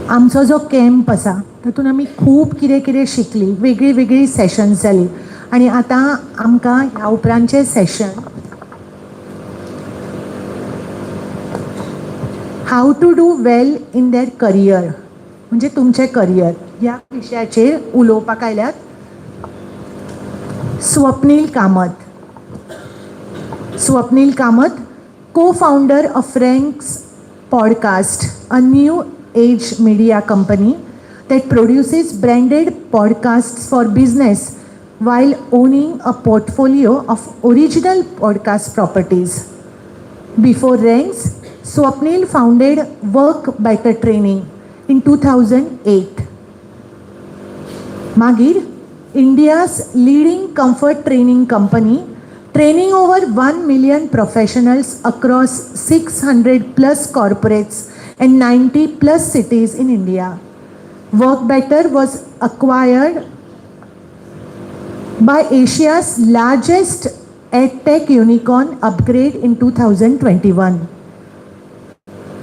आमचो जो कॅम्प आसा तातूंत आमी खूब कितें कितें शिकली, वेगळी वेगळी सेशन्स जाली. आनी आतां आमकां ह्या उपरांतचें session how to do well in their career, म्हणजे तुमचें करियर ह्या विशयाचेर उलोवपाक आयल्यात Swapnil Kamat. Swapnil Kamat, co-founder of Frank's Podcast, a new age media company that produces branded podcasts for business while owning a portfolio of original podcast properties. Before Ranks, Swapnil founded Work Better Training in 2008. Magir, India's leading comfort training company, training over 1 million professionals across 600 plus corporates and 90 plus cities in India. Work Better was acquired by Asia's largest EdTech unicorn Upgrade in 2021.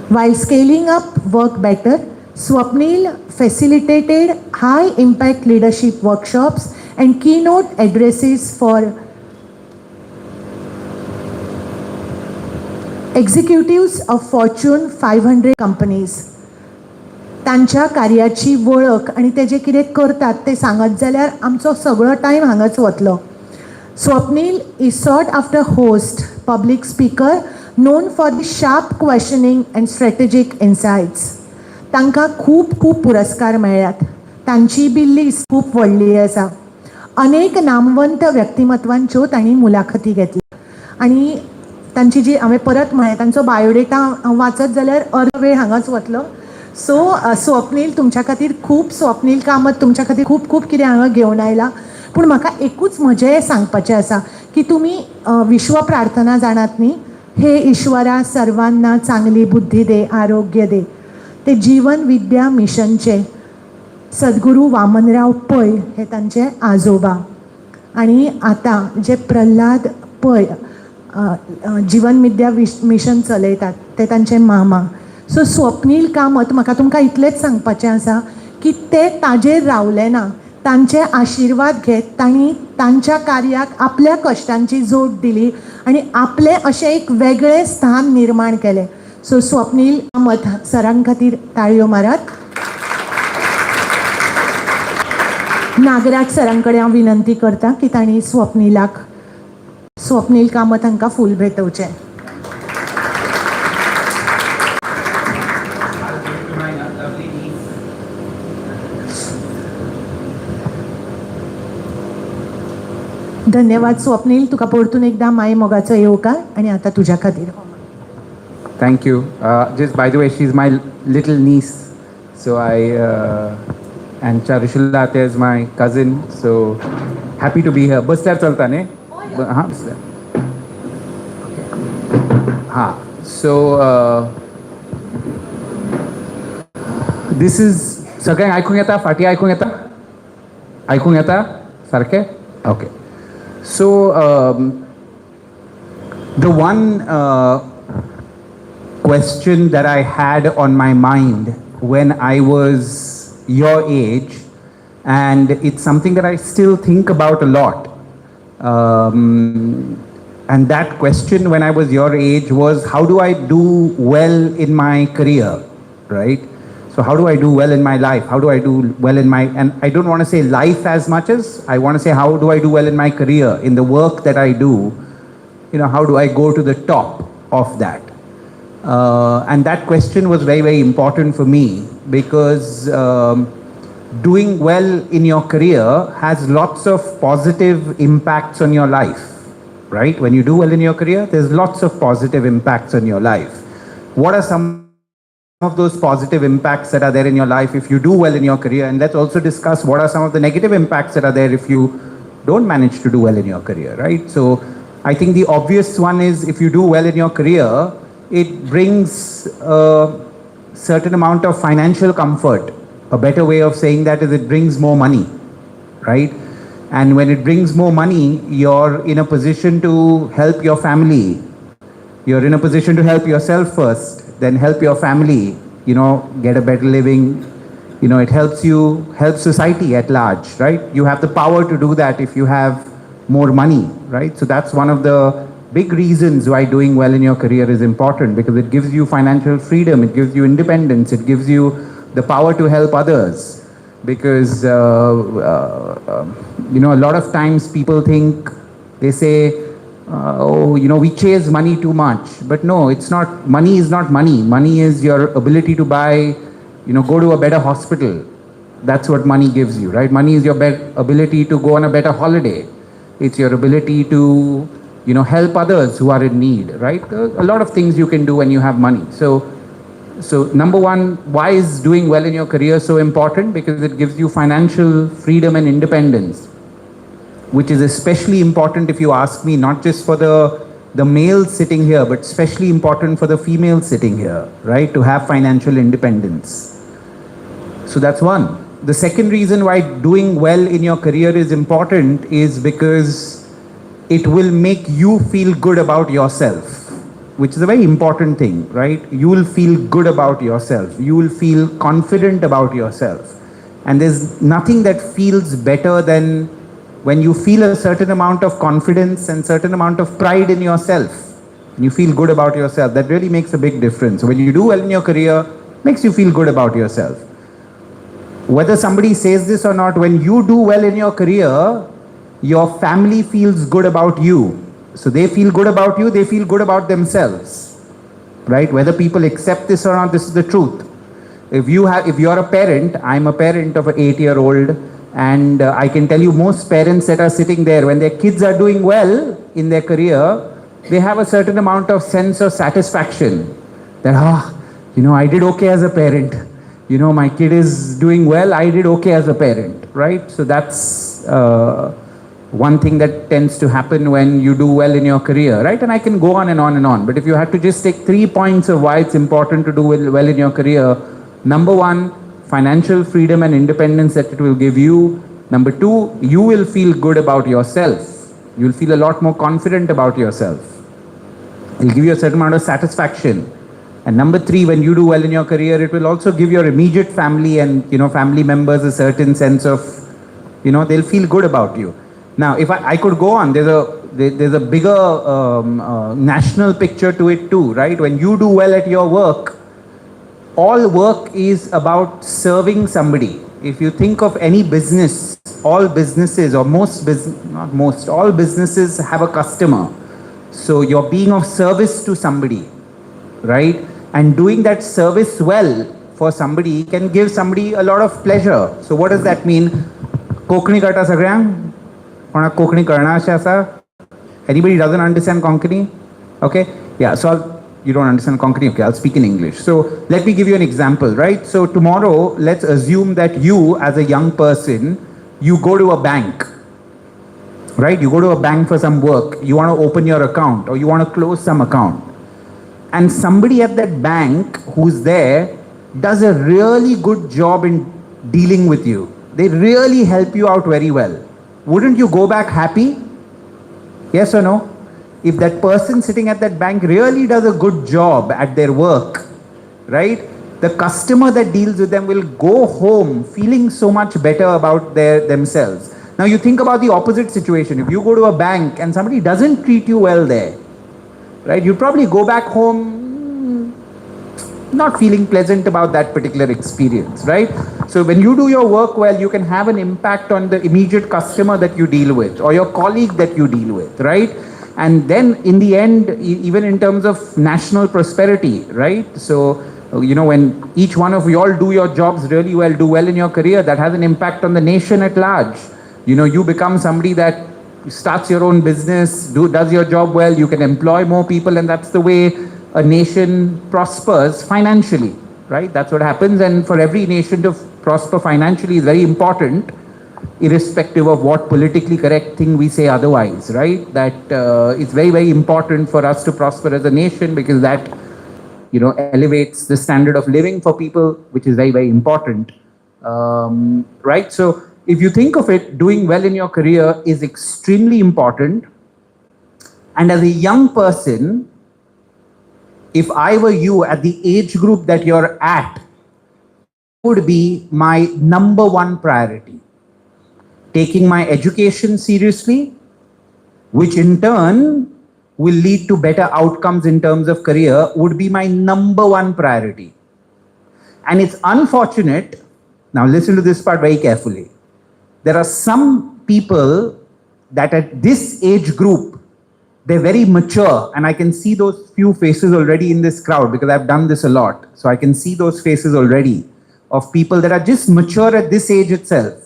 While scaling up Work Better, Swapnil facilitated high-impact leadership workshops and keynote addresses for executives of Fortune 500 companies. तांच्या कार्याची वळख आणि ते जे कितें करतात ते सांगत जाल्यार आमचो सगळो टायम हांगाच वतलो. Swapnil is sought after host, public speaker, known for the sharp questioning and strategic insights. तांकां खूब खूब पुरस्कार मेळ्ळ्यात. तांची बी लिस्ट खूब व्हडली आसा. अनेक नामवंत व्यक्तिमत्वांच्यो तांणी मुलाखती घेतल्या आनी तांची जी हांवें परत म्हळें तांचो बायोडेटा वाचत जाल्यार अर्द वेळ हांगाच वतलो. सो स्वप्नील तुमच्या खातीर खूब, स्वप्नील कामत तुमच्या खातीर खूब खूब कितें हांगा घेवन आयला. पूण म्हाका एकूच म्हजें सांगपाचें आसा की तुमी विश्व प्रार्थना जाणात न्ही, हे ईश्वरा सर्वांना चांगली बुद्धी दे, आरोग्य दे. ते जीवन विद्या मिशनचे सद्गुरू वामनराव पै हे तांचे आजोबा आनी आतां जे प्रल्हाद पै जीवन विद्या मिशन चलयतात ते तांचे मामा. सो स्वप्नील कामत म्हाका तुमकां इतलेंच सांगपाचें आसा की ते ताजेर रावले ना. तांचे आशिर्वाद घेत तांणी तांच्या कार्याक आपल्या कश्टांची जोड दिली आनी आपले अशें एक वेगळें स्थान निर्माण केलें. सो स्वप्नील कामत सरां खातीर ताळयो मारात. नागराज सरां कडेन हांव विनंती करता की तांणी स्वप्नील कामत हांकां फूल भेटोवचें. धन्यवाद स्वप्नील, तुका परतून एकदा माय मोगाचो येवकार आनी आतां तुज्या खातीर. Thank you. Just by the way, she's my little niece, so and Charishula is my cousin, so happy to be here. Bus there chalta ne? हाँ बस there. हाँ, so this is सगळ्यांक आयकूंक येता? फाटी आयकूंक येता? आयकूंक येता सारकें? Okay. So the one question that I had on my mind when I was your age, and it's something that I still think about a lot, and that question when I was your age was, how do I do well in my career, right? So how do I do well in my life? How do I do well in my, and I don't want to say life as much as I want to say, how do I do well in my career, in the work that I do? You know, how do I go to the top of that? And that question was very, very important for me because doing well in your career has lots of positive impacts on your life, right? When you do well in your career, there's lots of positive impacts on your life. What are some of those positive impacts that are there in your life if you do well in your career? And let's also discuss what are some of the negative impacts that are there if you don't manage to do well in your career, right? So I think the obvious one is, if you do well in your career, it brings a certain amount of financial comfort. A better way of saying that is it brings more money, right? And when it brings more money, you're in a position to help your family. You're in a position to help yourself first, then help your family, you know, get a better living, it helps society at large, right? You have the power to do that if you have more money, right? So that's one of the big reasons why doing well in your career is important, because it gives you financial freedom, it gives you independence, it gives you the power to help others. Because a lot of times people think, they say, we chase money too much. But no, it's not. Money is not money. Money is your ability to buy, go to a better hospital. That's what money gives you, right? Money is your ability to go on a better holiday. It's your ability to, help others who are in need, right? A lot of things you can do when you have money. So number one, why is doing well in your career so important? Because it gives you financial freedom and independence, which is especially important, if you ask me, not just for the males sitting here, but especially important for the females sitting here, right? To have financial independence. So that's one. The second reason why doing well in your career is important is because it will make you feel good about yourself, which is a very important thing, right? You will feel good about yourself. You will feel confident about yourself. And there's nothing that feels better than when you feel a certain amount of confidence and certain amount of pride in yourself. And you feel good about yourself. That really makes a big difference. So when you do well in your career, it makes you feel good about yourself. Whether somebody says this or not, when you do well in your career, your family feels good about you. So they feel good about you, they feel good about themselves, right? Whether people accept this or not, this is the truth. If you're a parent, I'm a parent of an 8-year-old, and I can tell you most parents that are sitting there, when their kids are doing well in their career, they have a certain amount of sense of satisfaction that, I did okay as a parent. My kid is doing well, I did okay as a parent, right? So that's one thing that tends to happen when you do well in your career, right? And I can go on and on and on. But if you had to just take 3 points of why it's important to do well in your career, number one, financial freedom and independence that it will give you. Number two, you will feel good about yourself. You'll feel a lot more confident about yourself. It'll give you a certain amount of satisfaction. And number three, when you do well in your career, it will also give your immediate family and family members a certain sense of, they'll feel good about you. Now, if I could go on, there's a bigger national picture to it too, right? When you do well at your work, all work is about serving somebody. If you think of any business, all businesses, or all businesses have a customer. So you're being of service to somebody, right? And doing that service well for somebody can give somebody a lot of pleasure. So what does that mean? Konkani karta sagrयांक? कोणाक कोंकणी कळना अशें आसा? Anybody doesn't understand Konkani? Okay? Yeah, so you don't understand Konkani? Okay, I'll speak in English. So let me give you an example, right? So tomorrow, let's assume that you, as a young person, you go to a bank, right? You go to a bank for some work. You want to open your account or you want to close some account. And somebody at that bank who's there does a really good job in dealing with you. They really help you out very well. Wouldn't you go back happy? Yes or no? If that person sitting at that bank really does a good job at their work, right? The customer that deals with them will go home feeling so much better about themselves. Now you think about the opposite situation. If you go to a bank and somebody doesn't treat you well there, right? You'll probably go back home not feeling pleasant about that particular experience, right? So when you do your work well, you can have an impact on the immediate customer that you deal with or your colleague that you deal with, right? And then in the end, even in terms of national prosperity, right? So, when each one of you all do your jobs really well, do well in your career, that has an impact on the nation at large. You become somebody that starts your own business, does your job well, you can employ more people, and that's the way a nation prospers financially, right? That's what happens. And for every nation to prosper financially is very important, irrespective of what politically correct thing we say otherwise, right? That it's very, very important for us to prosper as a nation, because that, elevates the standard of living for people, which is very, very important, right? So if you think of it, doing well in your career is extremely important. And as a young person, if I were you at the age group that you're at, would be my number one priority. Taking my education seriously, which in turn will lead to better outcomes in terms of career, would be my number one priority. And it's unfortunate, now listen to this part very carefully. There are some people that at this age group, they're very mature, and I can see those few faces already in this crowd because I've done this a lot. So I can see those faces already of people that are just mature at this age itself.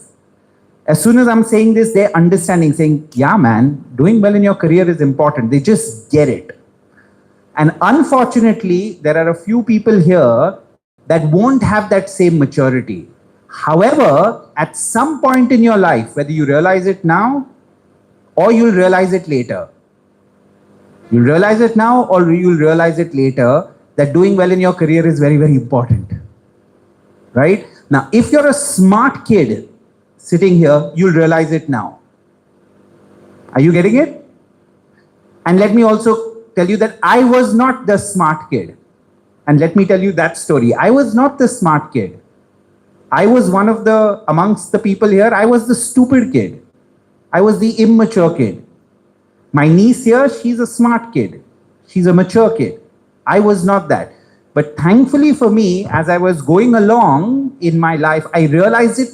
As soon as I'm saying this, they're understanding, saying, yeah, man, doing well in your career is important. They just get it. And unfortunately, there are a few people here that won't have that same maturity. However, at some point in your life, whether you realize it now or you'll realize it later, you'll realize it now or you'll realize it later, that doing well in your career is very, very important. Right? Now, if you're a smart kid sitting here, you'll realize it now. Are you getting it? And let me also tell you that I was not the smart kid. And let me tell you that story. I was not the smart kid. I was one of the, amongst the people here, I was the stupid kid. I was the immature kid. My niece here, she's a smart kid. She's a mature kid. I was not that. But thankfully for me, as I was going along in my life, I realized it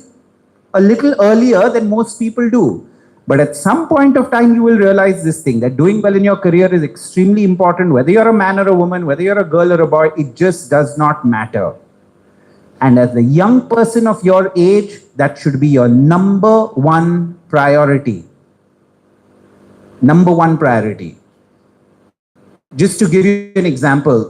a little earlier than most people do. But at some point of time, you will realize this thing, that doing well in your career is extremely important. Whether you're a man or a woman, whether you're a girl or a boy, it just does not matter. And as a young person of your age, that should be your number one priority. Number one priority. Just to give you an example,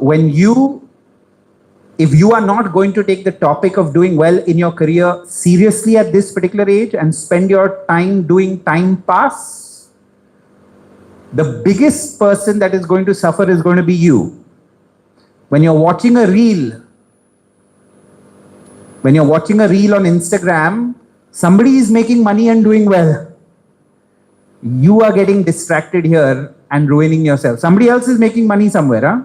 if you are not going to take the topic of doing well in your career seriously at this particular age and spend your time doing time pass, the biggest person that is going to suffer is going to be you. When you're watching a reel on Instagram, somebody is making money and doing well. You are getting distracted here and ruining yourself. Somebody else is making money somewhere, huh?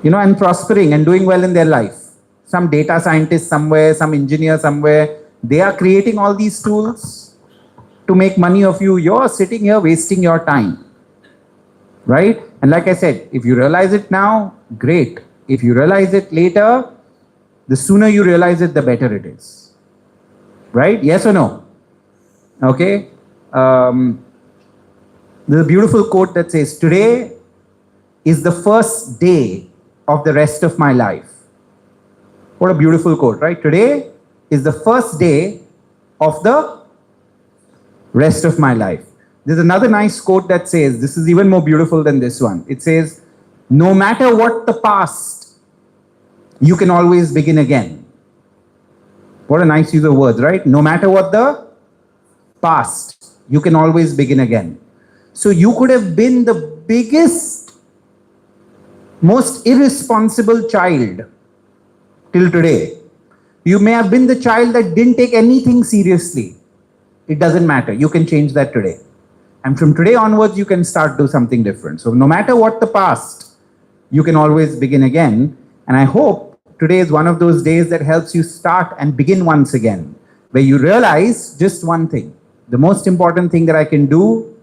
And prospering and doing well in their life. Some data scientist somewhere, some engineer somewhere, they are creating all these tools to make money of you. You're sitting here wasting your time, right? And like I said, if you realize it now, great. If you realize it later, the sooner you realize it, the better it is, right? Yes or no? Okay. There's a beautiful quote that says, today is the first day of the rest of my life. What a beautiful quote, right? Today is the first day of the rest of my life. There's another nice quote that says, this is even more beautiful than this one. It says, no matter what the past, you can always begin again. What a nice use of words, right? No matter what the past, you can always begin again. So you could have been the biggest, most irresponsible child till today. You may have been the child that didn't take anything seriously. It doesn't matter. You can change that today. And from today onwards, you can start do something different. So no matter what the past, you can always begin again. And I hope today is one of those days that helps you start and begin once again, where you realize just one thing. The most important thing that I can do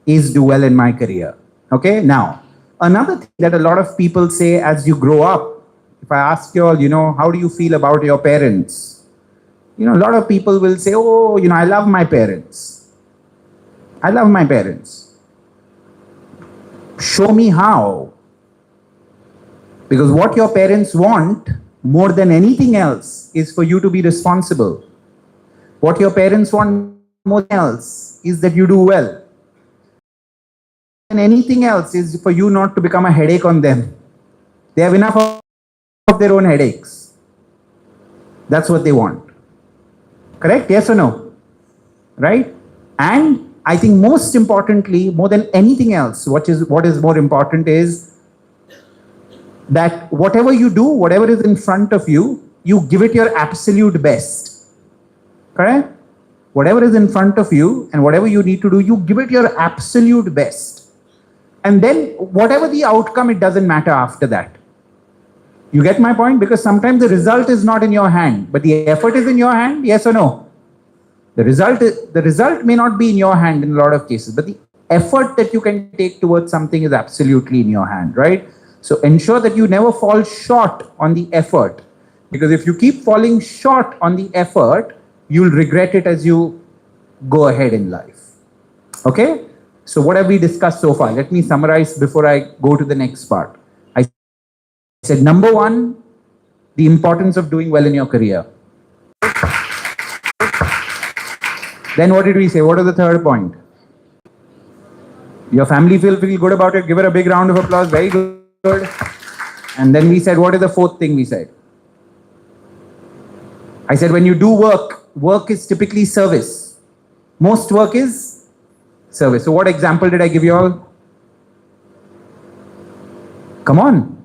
is do well in my career. Okay? Now, another thing that a lot of people say as you grow up, if I ask you all, how do you feel about your parents? A lot of people will say, oh, I love my parents. I love my parents. Show me how. Because what your parents want more than anything else is for you to be responsible. What your parents want more than else is that you do well. And anything else is for you not to become a headache on them. They have enough of their own headaches. That's what they want. Correct? Yes or no? Right? And I think most importantly, more than anything else, what is more important is that whatever you do, whatever is in front of you, you give it your absolute best. Correct? Whatever is in front of you and whatever you need to do, you give it your absolute best. And then whatever the outcome, it doesn't matter after that. You get my point? Because sometimes the result is not in your hand, but the effort is in your hand, yes or no? The result may not be in your hand in a lot of cases, but the effort that you can take towards something is absolutely in your hand, right? So ensure that you never fall short on the effort, because if you keep falling short on the effort, you'll regret it as you go ahead in life. Okay? So what have we discussed so far? Let me summarize before I go to the next part. I said, number one, the importance of doing well in your career. Then what did we say? What is the third point? Your family feel good about it. Give her a big round of applause. Very good. And then we said, what is the fourth thing we said? I said, when you do work, work is typically service. Most work is service. So what example did I give you all? Come on.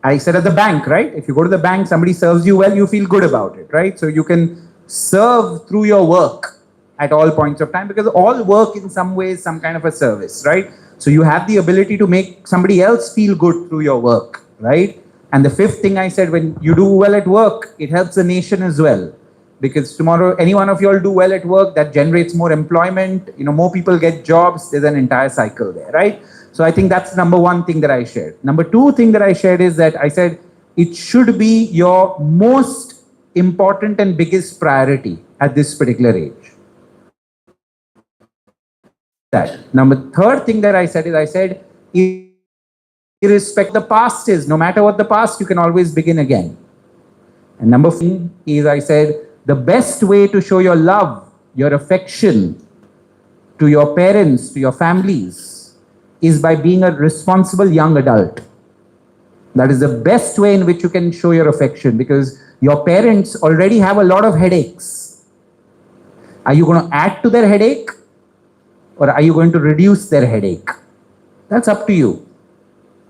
I said at the bank, right? If you go to the bank, somebody serves you well, you feel good about it, right? So you can serve through your work at all points of time, because all work in some way is some kind of a service, right? So you have the ability to make somebody else feel good through your work, right? And the fifth thing I said, when you do well at work, it helps the nation as well. Because tomorrow, any one of you all do well at work, that generates more employment, more people get jobs, there's an entire cycle there, right? So I think that's number one thing that I shared. Number two thing that I shared is that I said, it should be your most important and biggest priority at this particular age. That. Number third thing that I said is, I said, irrespective of the past is, no matter what the past, you can always begin again. And number four is, I said, the best way to show your love, your affection to your parents, to your families, is by being a responsible young adult. That is the best way in which you can show your affection, because your parents already have a lot of headaches. Are you going to add to their headache? Or are you going to reduce their headache? That's up to you,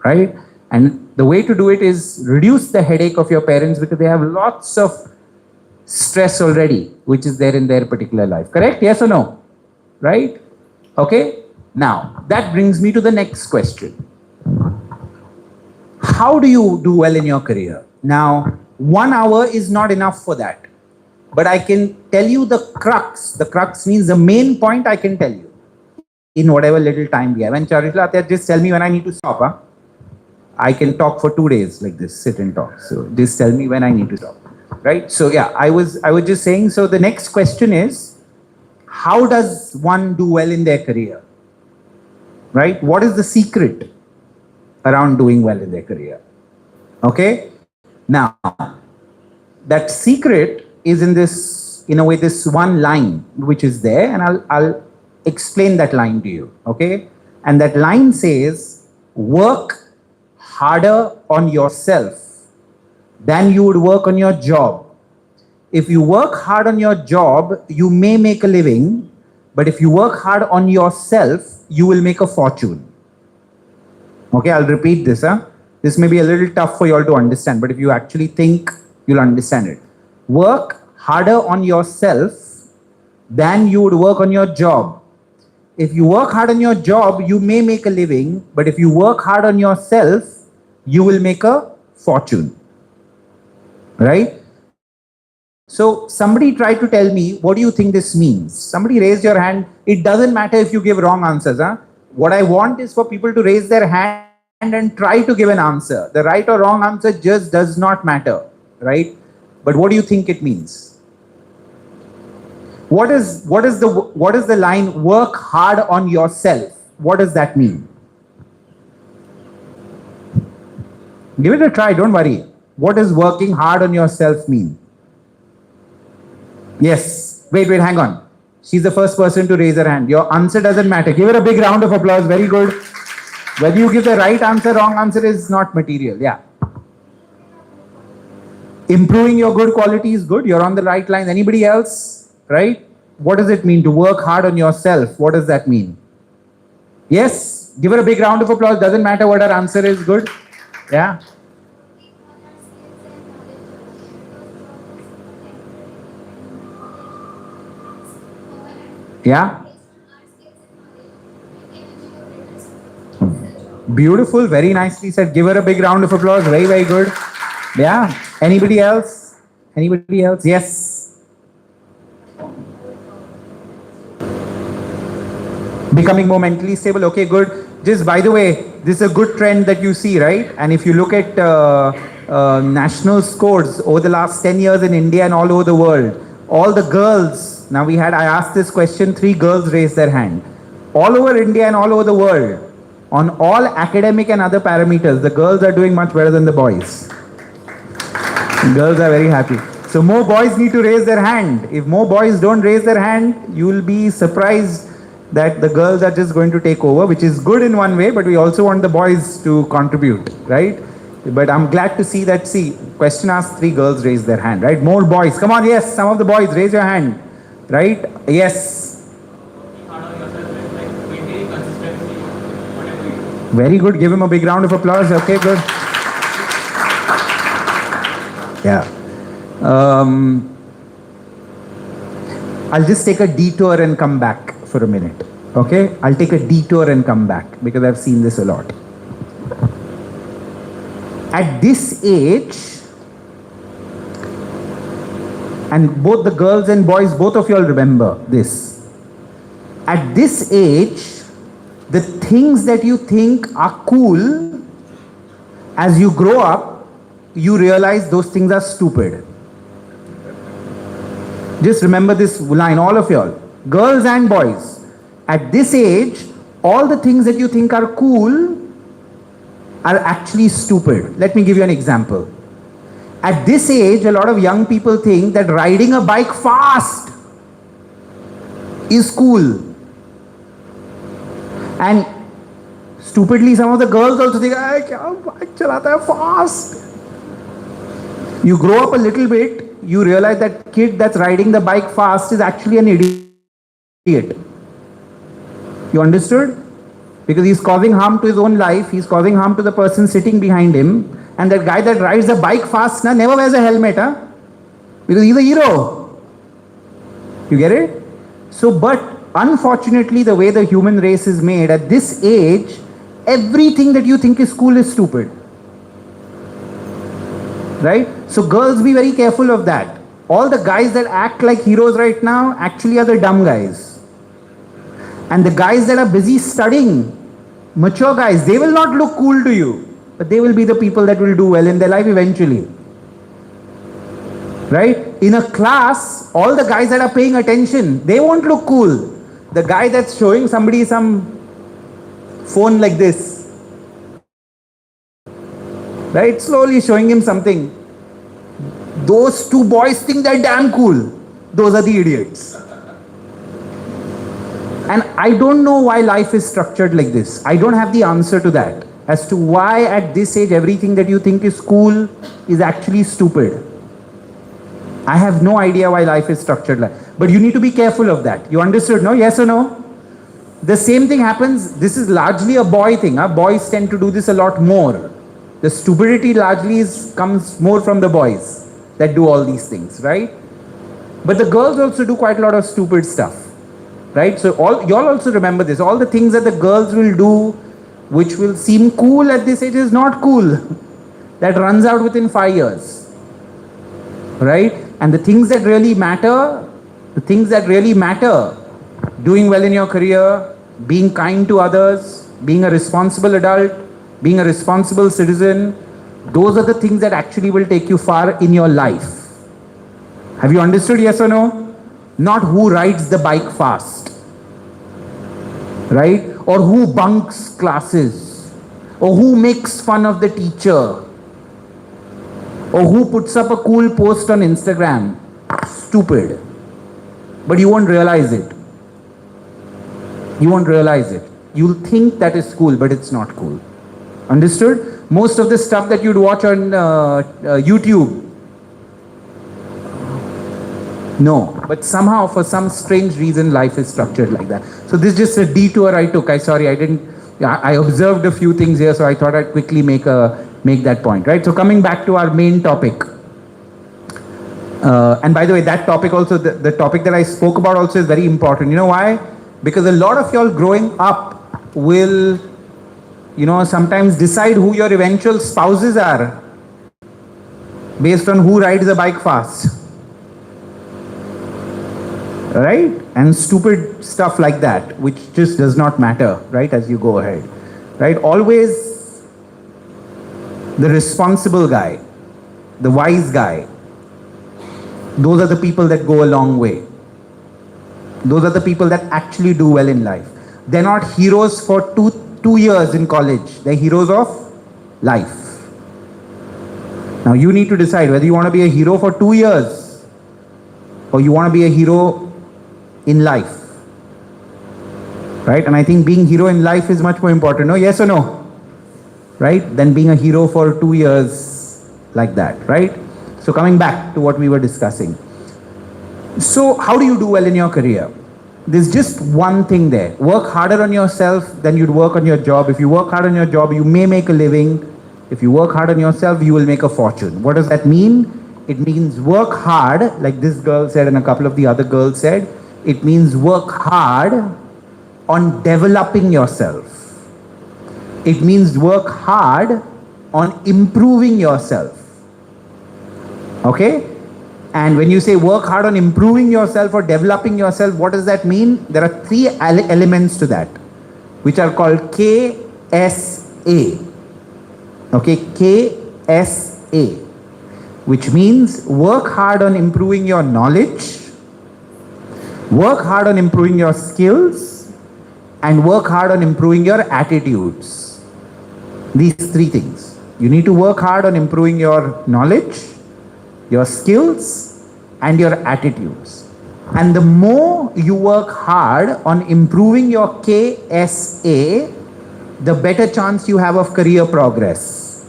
right? And the way to do it is reduce the headache of your parents, because they have lots of stress already, which is there in their particular life. Correct? Yes or no? Right? Okay? Now, that brings me to the next question. How do you do well in your career? Now, 1 hour is not enough for that. But I can tell you the crux. The crux means the main point I can tell you in whatever little time we have. And Charishla, just tell me when I need to stop. Huh? I can talk for 2 days like this, sit and talk. So just tell me when I need to stop. Right? So yeah, I was just saying, so the next question is, how does one do well in their career? Right? What is the secret around doing well in their career? Okay? Now, that secret is in a way, this one line which is there, and I'll explain that line to you. Okay? And that line says, work harder on yourself than you would work on your job. If you work hard on your job, you may make a living, but if you work hard on yourself, you will make a fortune. Okay, I'll repeat this. This may be a little tough for you all to understand, but if you actually think, you'll understand it. Work harder on yourself than you would work on your job. If you work hard on your job, you may make a living, but if you work hard on yourself, you will make a fortune. Right? So somebody tried to tell me, what do you think this means? Somebody raised your hand. It doesn't matter if you give wrong answers. What I want is for people to raise their hand and try to give an answer. The right or wrong answer just does not matter. Right? But what do you think it means? What is the line, work hard on yourself? What does that mean? Give it a try, don't worry. What does working hard on yourself mean? Yes. Wait, hang on. She's the first person to raise her hand. Your answer doesn't matter. Give her a big round of applause. Very good. Whether you give the right answer, wrong answer is not material. Yeah. Improving your good quality is good. You're on the right line. Anybody else? Right? What does it mean to work hard on yourself? What does that mean? Yes. Give her a big round of applause. Doesn't matter what her answer is. Good. Yeah. Yeah. Beautiful. Very nicely said. Give her a big round of applause. Very, very good. Yeah. Anybody else? Anybody else? Yes. Becoming more mentally stable. Okay, good. Just by the way, this is a good trend that you see, right? And if you look at national scores over the last 10 years in India and all over the world, all the girls, now I asked this question, 3 girls raised their hand. All over India and all over the world, on all academic and other parameters, the girls are doing much better than the boys. Girls are very happy. So more boys need to raise their hand. If more boys don't raise their hand, you will be surprised that the girls are just going to take over, which is good in one way, but we also want the boys to contribute, right? But I'm glad to see that, question asked, 3 girls raised their hand, right? More boys. Come on, yes, some of the boys, raise your hand, right? Yes. Very good. Give him a big round of applause. Okay, good. Yeah. I'll just take a detour and come back for a minute. Okay? I'll take a detour and come back because I've seen this a lot. At this age, and both the girls and boys, both of you all remember this. At this age, the things that you think are cool, as you grow up, you realize those things are stupid. Just remember this line, all of y'all, girls and boys. At this age, all the things that you think are cool are actually stupid. Let me give you an example. At this age, a lot of young people think that riding a bike fast is cool. And stupidly, some of the girls also think, "Ay, kya bike chalata hai fast." You grow up a little bit, you realize that kid that's riding the bike fast is actually an idiot. You understood? Because he's causing harm to his own life, he's causing harm to the person sitting behind him, and that guy that rides the bike fast never wears a helmet, because he's a hero. You get it? So, but unfortunately, the way the human race is made, at this age, everything that you think is cool is stupid. Right? So girls, be very careful of that. All the guys that act like heroes right now actually are the dumb guys. And the guys that are busy studying, mature guys, they will not look cool to you, but they will be the people that will do well in their life eventually. Right? In a class, all the guys that are paying attention, they won't look cool. The guy that's showing somebody some phone like this, right? Slowly showing him something. Those 2 boys think they're damn cool. Those are the idiots. And I don't know why life is structured like this. I don't have the answer to that. As to why at this age everything that you think is cool is actually stupid. I have no idea why life is structured like that. But you need to be careful of that. You understood, no? Yes or no? The same thing happens. This is largely a boy thing. Boys tend to do this a lot more. The stupidity largely comes more from the boys that do all these things, right? But the girls also do quite a lot of stupid stuff, right? So y'all also remember this. All the things that the girls will do, which will seem cool at this age, is not cool. That runs out within 5 years, right? And the things that really matter, doing well in your career, being kind to others, being a responsible adult, being a responsible citizen, those are the things that actually will take you far in your life. Have you understood, yes or no? Not who rides the bike fast, right? Or who bunks classes, or who makes fun of the teacher, or who puts up a cool post on Instagram. Stupid. But you won't realize it. You won't realize it. You'll think that is cool, but it's not cool. Understood? Most of the stuff that you'd watch on YouTube, no. But somehow, for some strange reason, life is structured like that. So this is just a detour I took. I observed a few things here, so I thought I'd quickly make that point, right? So coming back to our main topic. And by the way, that topic also, the topic that I spoke about also is very important. You know why? Because a lot of y'all growing up will, sometimes decide who your eventual spouses are based on who rides a bike fast. Right? And stupid stuff like that, which just does not matter, right, as you go ahead. Right? Always the responsible guy, the wise guy, those are the people that go a long way. Those are the people that actually do well in life. They're not heroes for two years in college. They're heroes of life. Now you need to decide whether you want to be a hero for 2 years or you want to be a hero in life. Right? And I think being hero in life is much more important. No? Yes or no? Right? Than being a hero for 2 years like that. Right? So coming back to what we were discussing. So how do you do well in your career? There's just one thing there. Work harder on yourself than you'd work on your job. If you work hard on your job, you may make a living. If you work hard on yourself, you will make a fortune. What does that mean? It means work hard, like this girl said and a couple of the other girls said. It means work hard on developing yourself. It means work hard on improving yourself. Okay? And when you say work hard on improving yourself or developing yourself, what does that mean? There are three elements to that, which are called KSA. Okay, KSA, which means work hard on improving your knowledge, work hard on improving your skills, and work hard on improving your attitudes. These three things. You need to work hard on improving your knowledge, your skills, and your attitudes. And the more you work hard on improving your KSA, the better chance you have of career progress.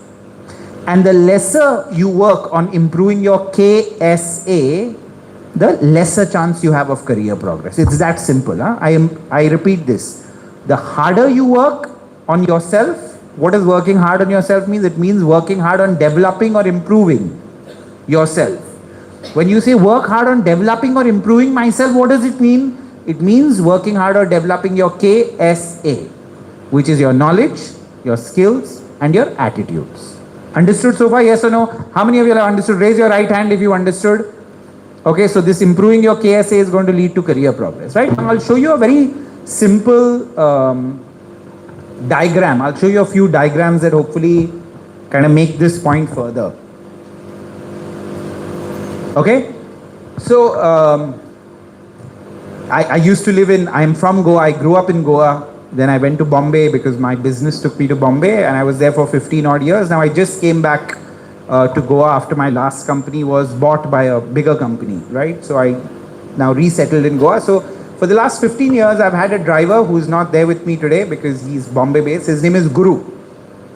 And the lesser you work on improving your KSA, the lesser chance you have of career progress. It's that simple. Huh? I repeat this. The harder you work on yourself, what does working hard on yourself mean? It means working hard on developing or improving yourself. When you say work hard on developing or improving myself, what does it mean? It means working hard on developing your KSA, which is your knowledge, your skills, and your attitudes. Understood so far? Yes or no? How many of you have understood? Raise your right hand if you understood. Okay, so this improving your KSA is going to lead to career progress, right? I'll show you a very simple diagram. I'll show you a few diagrams that hopefully kind of make this point further. Okay, so I used to live in, I'm from Goa, I grew up in Goa, then I went to Bombay because my business took me to Bombay and I was there for 15 odd years. Now I just came back to Goa after my last company was bought by a bigger company, right? So I now resettled in Goa. So for the last 15 years, I've had a driver who's not there with me today because he's Bombay based. His name is Guru,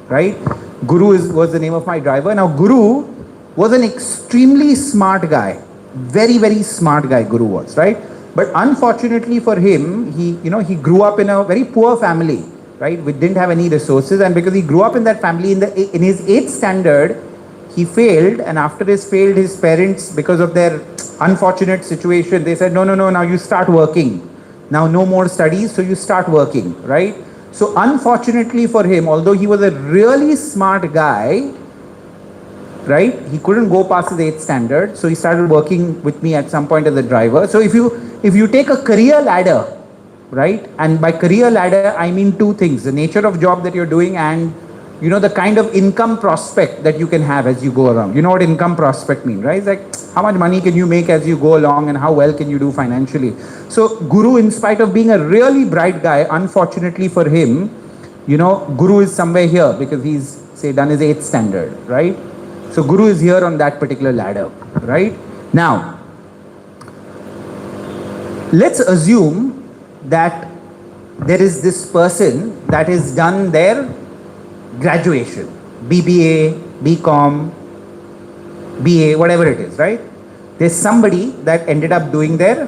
right? Guru was the name of my driver. Now Guru was an extremely smart guy, very, very smart guy Guru was, right? But unfortunately for him, he grew up in a very poor family, right? We didn't have any resources, and because he grew up in that family, in his 8th standard, he failed, and after his failed, his parents, because of their unfortunate situation, they said, no, now you start working. Now no more studies, so you start working, right? So unfortunately for him, although he was a really smart guy, right, he couldn't go past his 8th standard, so he started working with me at some point as a driver. So if you take a career ladder, right, and by career ladder I mean two things: the nature of job that you're doing and the kind of income prospect that you can have as you go around. You know what income prospect means, right? It's like how much money can you make as you go along and how well can you do financially. So Guru, in spite of being a really bright guy, unfortunately for him, Guru is somewhere here because he's done his 8th standard, right? So Guru is here on that particular ladder, right? Now, let's assume that there is this person that has done their graduation, BBA, BCom, BA, whatever it is, right? There's somebody that ended up doing their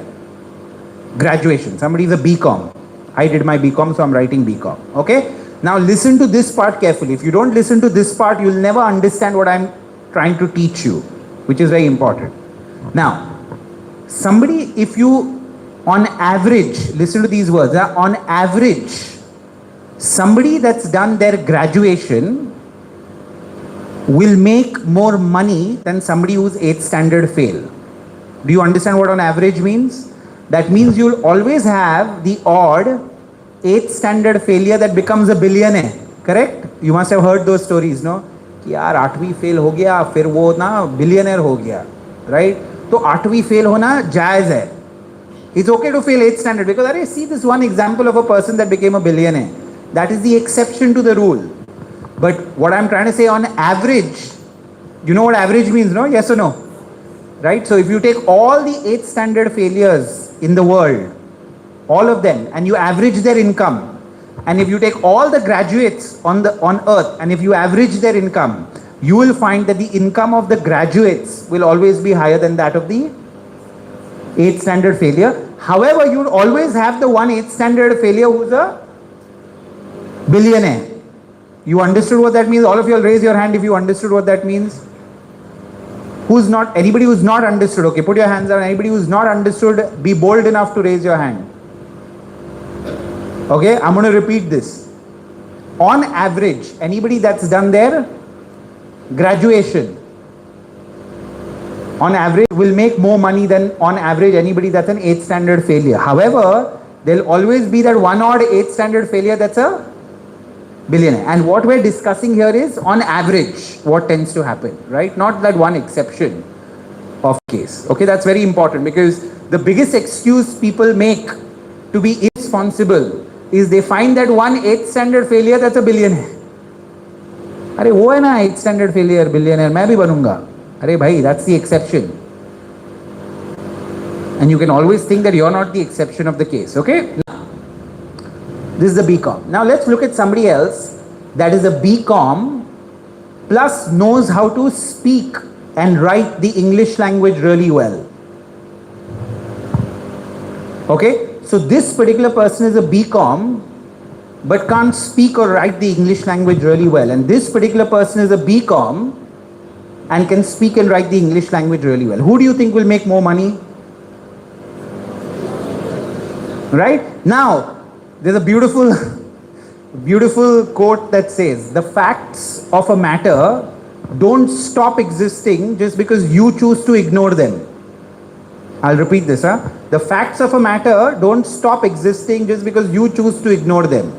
graduation. Somebody's a BCom. I did my BCom, so I'm writing BCom, okay? Now listen to this part carefully. If you don't listen to this part, you'll never understand what I'm trying to teach you, which is very important. Now, somebody, if you, on average, listen to these words, on average, somebody that's done their graduation will make more money than somebody who's 8th standard fail. Do you understand what on average means? That means you'll always have the odd 8th standard failure that becomes a billionaire. Correct? You must have heard those stories, no? कि यार 8वीं fail हो गया फिर वो ना billionaire हो गया, राइट? तो 8वीं फेल होना जायज़ है. It's okay to fail 8th standard because अरे see this one example of a person that became a billionaire. That is the exception to the rule. But what I'm trying to say, on average, you know what average means, no? Yes or no? Right? So if you take all the 8th standard failures in the world, all of them, and you average their income, and if you take all the graduates on earth, and if you average their income, you will find that the income of the graduates will always be higher than that of the 8th standard failure. However, you will always have the one 8th standard failure who's a billionaire. You understood what that means? All of you will raise your hand if you understood what that means. Who's not? Anybody who's not understood? Okay, put your hands down. Anybody who's not understood, be bold enough to raise your hand. Okay, I'm going to repeat this. On average, anybody that's done their graduation, on average, will make more money than on average anybody that's an 8th standard failure. However, there'll always be that one odd 8th standard failure that's a billionaire. And what we're discussing here is on average what tends to happen, right? Not that one exception of case. Okay, that's very important because the biggest excuse people make to be irresponsible is they find that one 8th standard failure that's a billionaire. अरे वो है ना 8th standard failure billionaire, मैं भी बनूंगा. अरे भाई, that's the exception. And you can always think that you're not the exception of the case. Okay? This is the BCom. Now let's look at somebody else that is a BCom plus knows how to speak and write the English language really well. Okay? So this particular person is a BCom but can't speak or write the English language really well. And this particular person is a BCom and can speak and write the English language really well. Who do you think will make more money? Right? Now, there's a beautiful quote that says, the facts of a matter don't stop existing just because you choose to ignore them. I'll repeat this. The facts of a matter don't stop existing just because you choose to ignore them.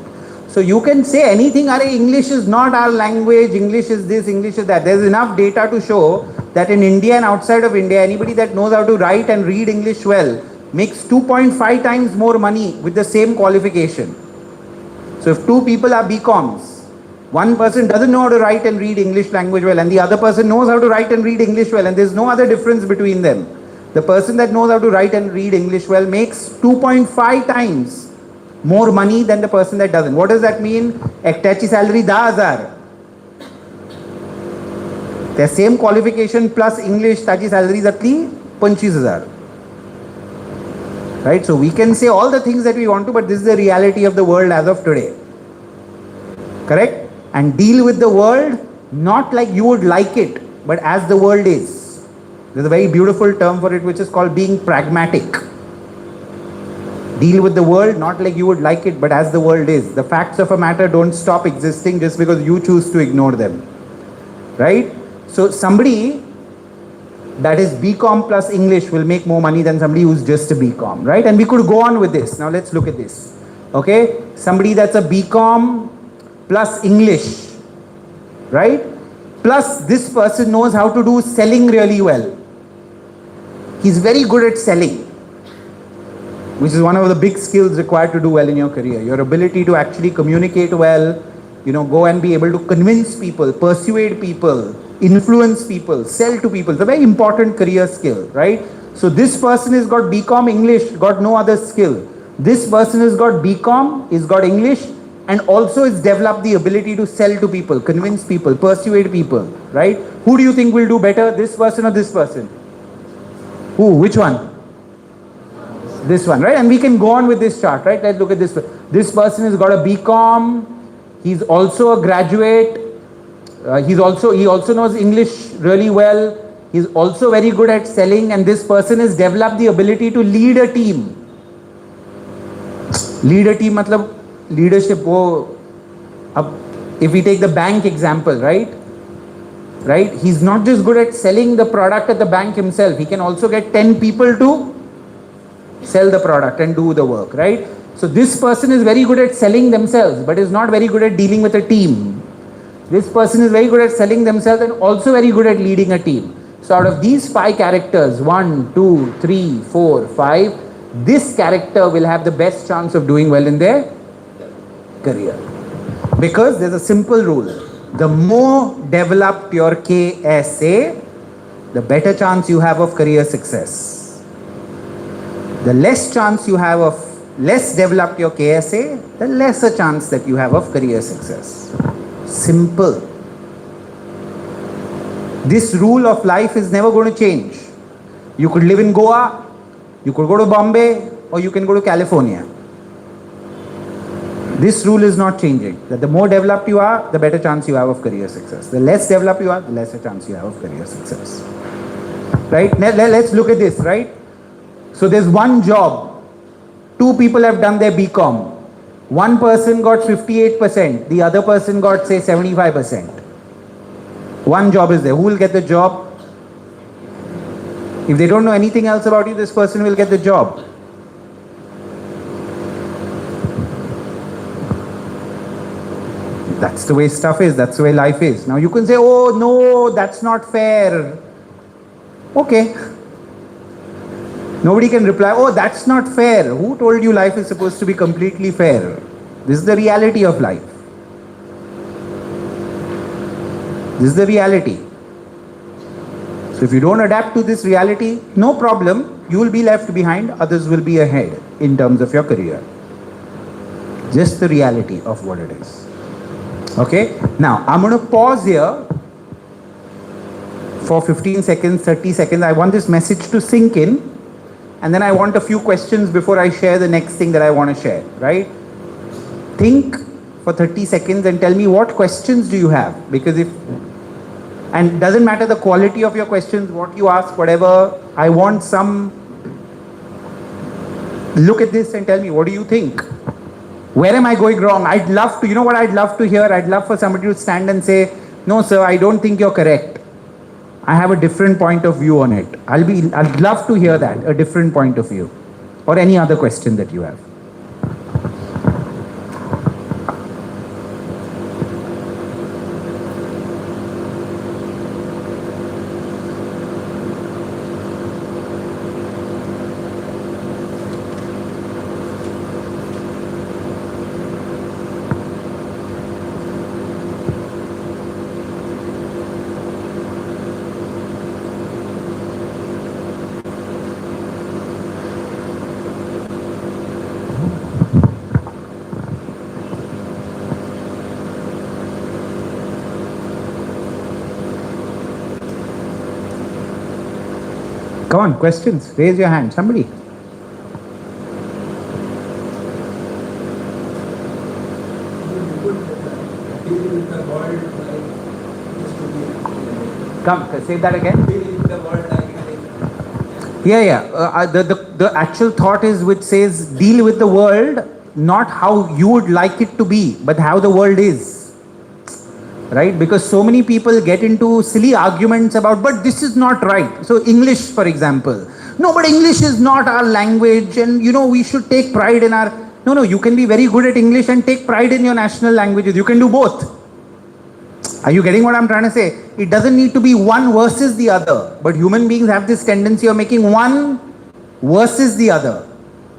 So you can say anything, English is not our language, English is this, English is that. There's enough data to show that in India and outside of India, anybody that knows how to write and read English well makes 2.5 times more money with the same qualification. So if two people are BComs, one person doesn't know how to write and read English language well and the other person knows how to write and read English well, and there's no other difference between them. The person that knows how to write and read English well makes 2.5 times more money than the person that doesn't. What does that mean? Ektaची salary 10,000. The same qualification plus English, taची salary zatli 25,000. Right? So we can say all the things that we want to, but this is the reality of the world as of today. Correct? And deal with the world not like you would like it, but as the world is. There's a very beautiful term for it which is called being pragmatic. Deal with the world not like you would like it, but as the world is. The facts of a matter don't stop existing just because you choose to ignore them. Right? So somebody that is BCom plus English will make more money than somebody who's just a BCom, right? And we could go on with this. Now let's look at this. Okay? Somebody that's a BCom plus English, right? Plus this person knows how to do selling really well. He's very good at selling, which is one of the big skills required to do well in your career. Your ability to actually communicate well, go and be able to convince people, persuade people, influence people, sell to people. It's a very important career skill, right? So this person has got BCom English, got no other skill. This person has got BCom, he's got English, and also has developed the ability to sell to people, convince people, persuade people, right? Who do you think will do better, this person or this person? Who? Which one? This one, right? And we can go on with this chart, right? Let's look at this. This person has got a BCom, he's also a graduate, he also knows English really well, he's also very good at selling, and this person has developed the ability to lead a team. Lead a team matlab leadership, if we take the bank example, right? right? He's not just good at selling the product at the bank himself. He can also get 10 people to sell the product and do the work, right? So this person is very good at selling themselves, but is not very good at dealing with a team. This person is very good at selling themselves and also very good at leading a team. So out of these 5 characters, 1, 2, 3, 4, 5, this character will have the best chance of doing well in their career. Because there's a simple rule. The more developed your KSA, the better chance you have of career success. The less chance you have of less developed your KSA, the lesser chance that you have of career success. Simple. This rule of life is never going to change. You could live in Goa, you could go to Bombay, or you can go to California. This rule is not changing. That the more developed you are, the better chance you have of career success. The less developed you are, the lesser chance you have of career success. Right? Let's look at this, right? So there's one job. 2 people have done their BCom. One person got 58%. The other person got, say, 75%. One job is there. Who will get the job? If they don't know anything else about you, this person will get the job. That's the way stuff is. That's the way life is. Now you can say, oh no, that's not fair. Okay. Nobody can reply, oh, that's not fair. Who told you life is supposed to be completely fair? This is the reality of life. This is the reality. So if you don't adapt to this reality, no problem. You will be left behind. Others will be ahead in terms of your career. Just the reality of what it is. Okay? Now, I'm going to pause here for 15 seconds, 30 seconds. I want this message to sink in. And then I want a few questions before I share the next thing that I want to share, right? Think for 30 seconds and tell me what questions do you have? Because and doesn't matter the quality of your questions, what you ask, whatever, I want some, look at this and tell me, what do you think? Where am I going wrong? I'd love to, you know what I'd love to hear? I'd love for somebody to stand and say, no sir, I don't think you're correct. I have a different point of view on it. I'd love to hear that, a different point of view. Or any other question that you have. Come on, questions. Raise your hand. Somebody. Come, say that again. Yeah. The actual thought is which says deal with the world, not how you would like it to be, but how the world is. Right? Because so many people get into silly arguments about, but this is not right. So English, for example. No, but English is not our language and we should take pride in our... No, you can be very good at English and take pride in your national languages. You can do both. Are you getting what I'm trying to say? It doesn't need to be one versus the other. But human beings have this tendency of making one versus the other.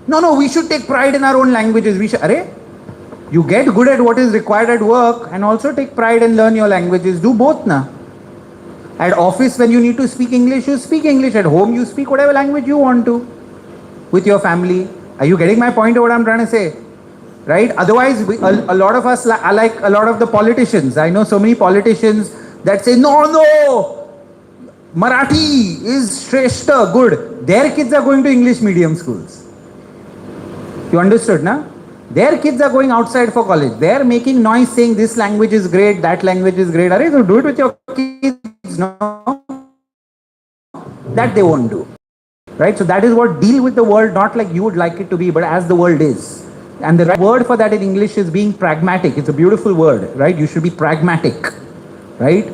No, we should take pride in our own languages. You get good at what is required at work and also take pride and learn your languages. Do both na. At office, when you need to speak English, you speak English. At home, you speak whatever language you want to with your family. Are you getting my point of what I'm trying to say? Right? Otherwise, a lot of us are like a lot of the politicians. I know so many politicians that say, no, Marathi is Shrestha, good. Their kids are going to English medium schools. You understood, na? Their kids are going outside for college. They are making noise saying this language is great, that language is great. So do it with your kids. No, that they won't do. Right? So that is what deal with the world, not like you would like it to be, but as the world is. And the right word for that in English is being pragmatic. It's a beautiful word, right? You should be pragmatic, right?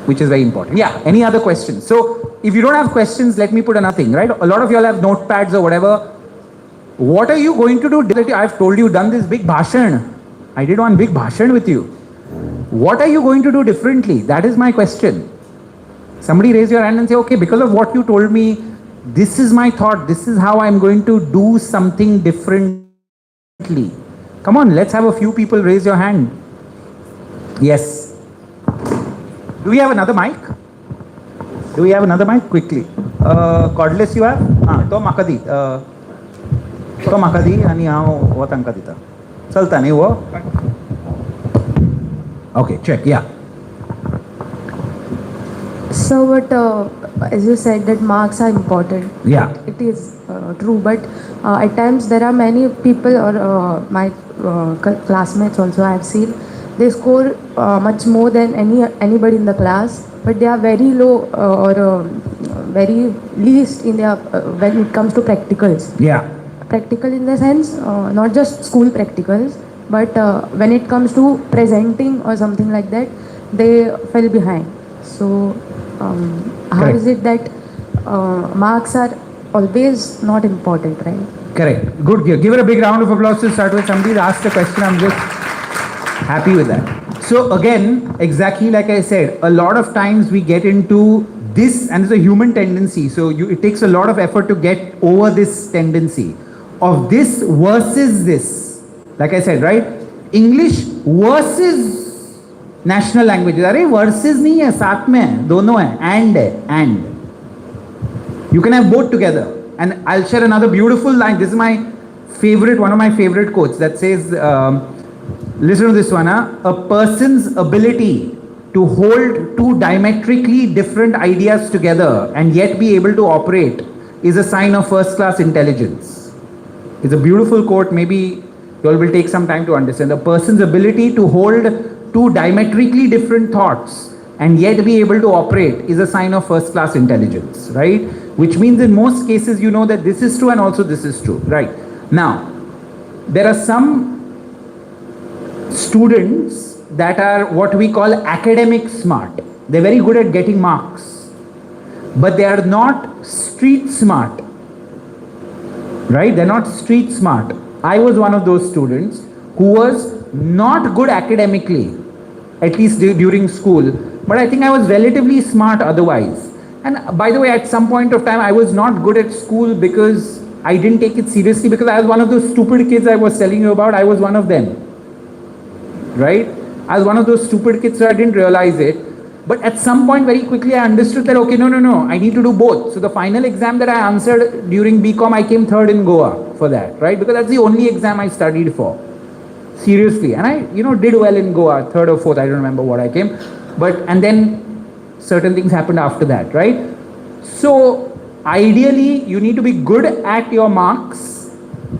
which is very important. Yeah, any other questions? So if you don't have questions, let me put another thing, right? A lot of y'all have notepads or whatever. What are you going to do? I've told you, done this big bhashan. I did one big bhashan with you. What are you going to do differently? That is my question. Somebody raise your hand and say, okay, because of what you told me, this is my thought. This is how I'm going to do something differently. Come on, let's have a few people raise your hand. Yes. Do we have another mic? Do we have another mic? Quickly. Cordless you have? To म्हाका दी. तो म्हाका दी आणि हांव हो तांकां दिता. चलता न्ही वो? Okay, check. Yeah. So what, as you said, that marks are important. Yeah. It is true, but at times there are many people or my classmates also I have seen, they score much more than anybody in the class, but they are very low or very least in their when it comes to practicals. Yeah. Practical in the sense, not just school practicals, but when it comes to presenting or something like that, they fell behind. So how Correct. is it that marks are always not important, right? Correct. Good. Give it a big round of applause to start with. Somebody asked a question. I'm just happy with that. So again, exactly like I said, a lot of times we get into this, and it's a human tendency. So it takes a lot of effort to get over this tendency of this versus this. Like I said, right? English versus national languages. अरे versus नहीं है, साथ में है, दोनों है, and. You can have both together. And I'll share another beautiful line. This is my favorite, one of my favorite quotes that says, listen to this one, a person's ability to hold two diametrically different ideas together and yet be able to operate is a sign of first class intelligence. It's a beautiful quote. Maybe you all will take some time to understand. A person's ability to hold two diametrically different thoughts and yet be able to operate is a sign of first class intelligence, right? Which means in most cases you know that this is true and also this is true, right? Now, there are some students that are what we call academic smart. They're very good at getting marks, but they are not street smart, right? They're not street smart. I was one of those students who was not good academically, at least during school, but I think I was relatively smart otherwise. And by the way, at some point of time, I was not good at school because I didn't take it seriously, because I was one of those stupid kids I was telling you about. I was one of them, right? I was one of those stupid kids, so I didn't realize it. But at some point, very quickly, I understood that, okay, no, I need to do both. So the final exam that I answered during BCom, I came third in Goa for that, right? Because that's the only exam I studied for. Seriously. And I, did well in Goa, third or fourth, I don't remember what I came. And then certain things happened after that, right? So ideally, you need to be good at your marks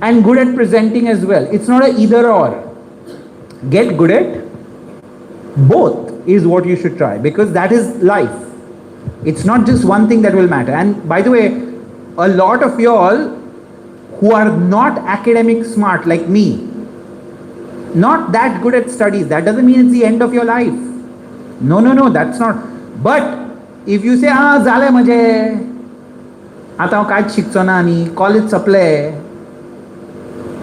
and good at presenting as well. It's not an either or. Get good at both is what you should try, because that is life. It's not just one thing that will matter. And by the way, a lot of y'all who are not academic smart like me, not that good at studies, that doesn't mean it's the end of your life. No, that's not. But if you say, झालंय म्हणजे आता हांव कांयच शिकचो ना आनी college संपलें,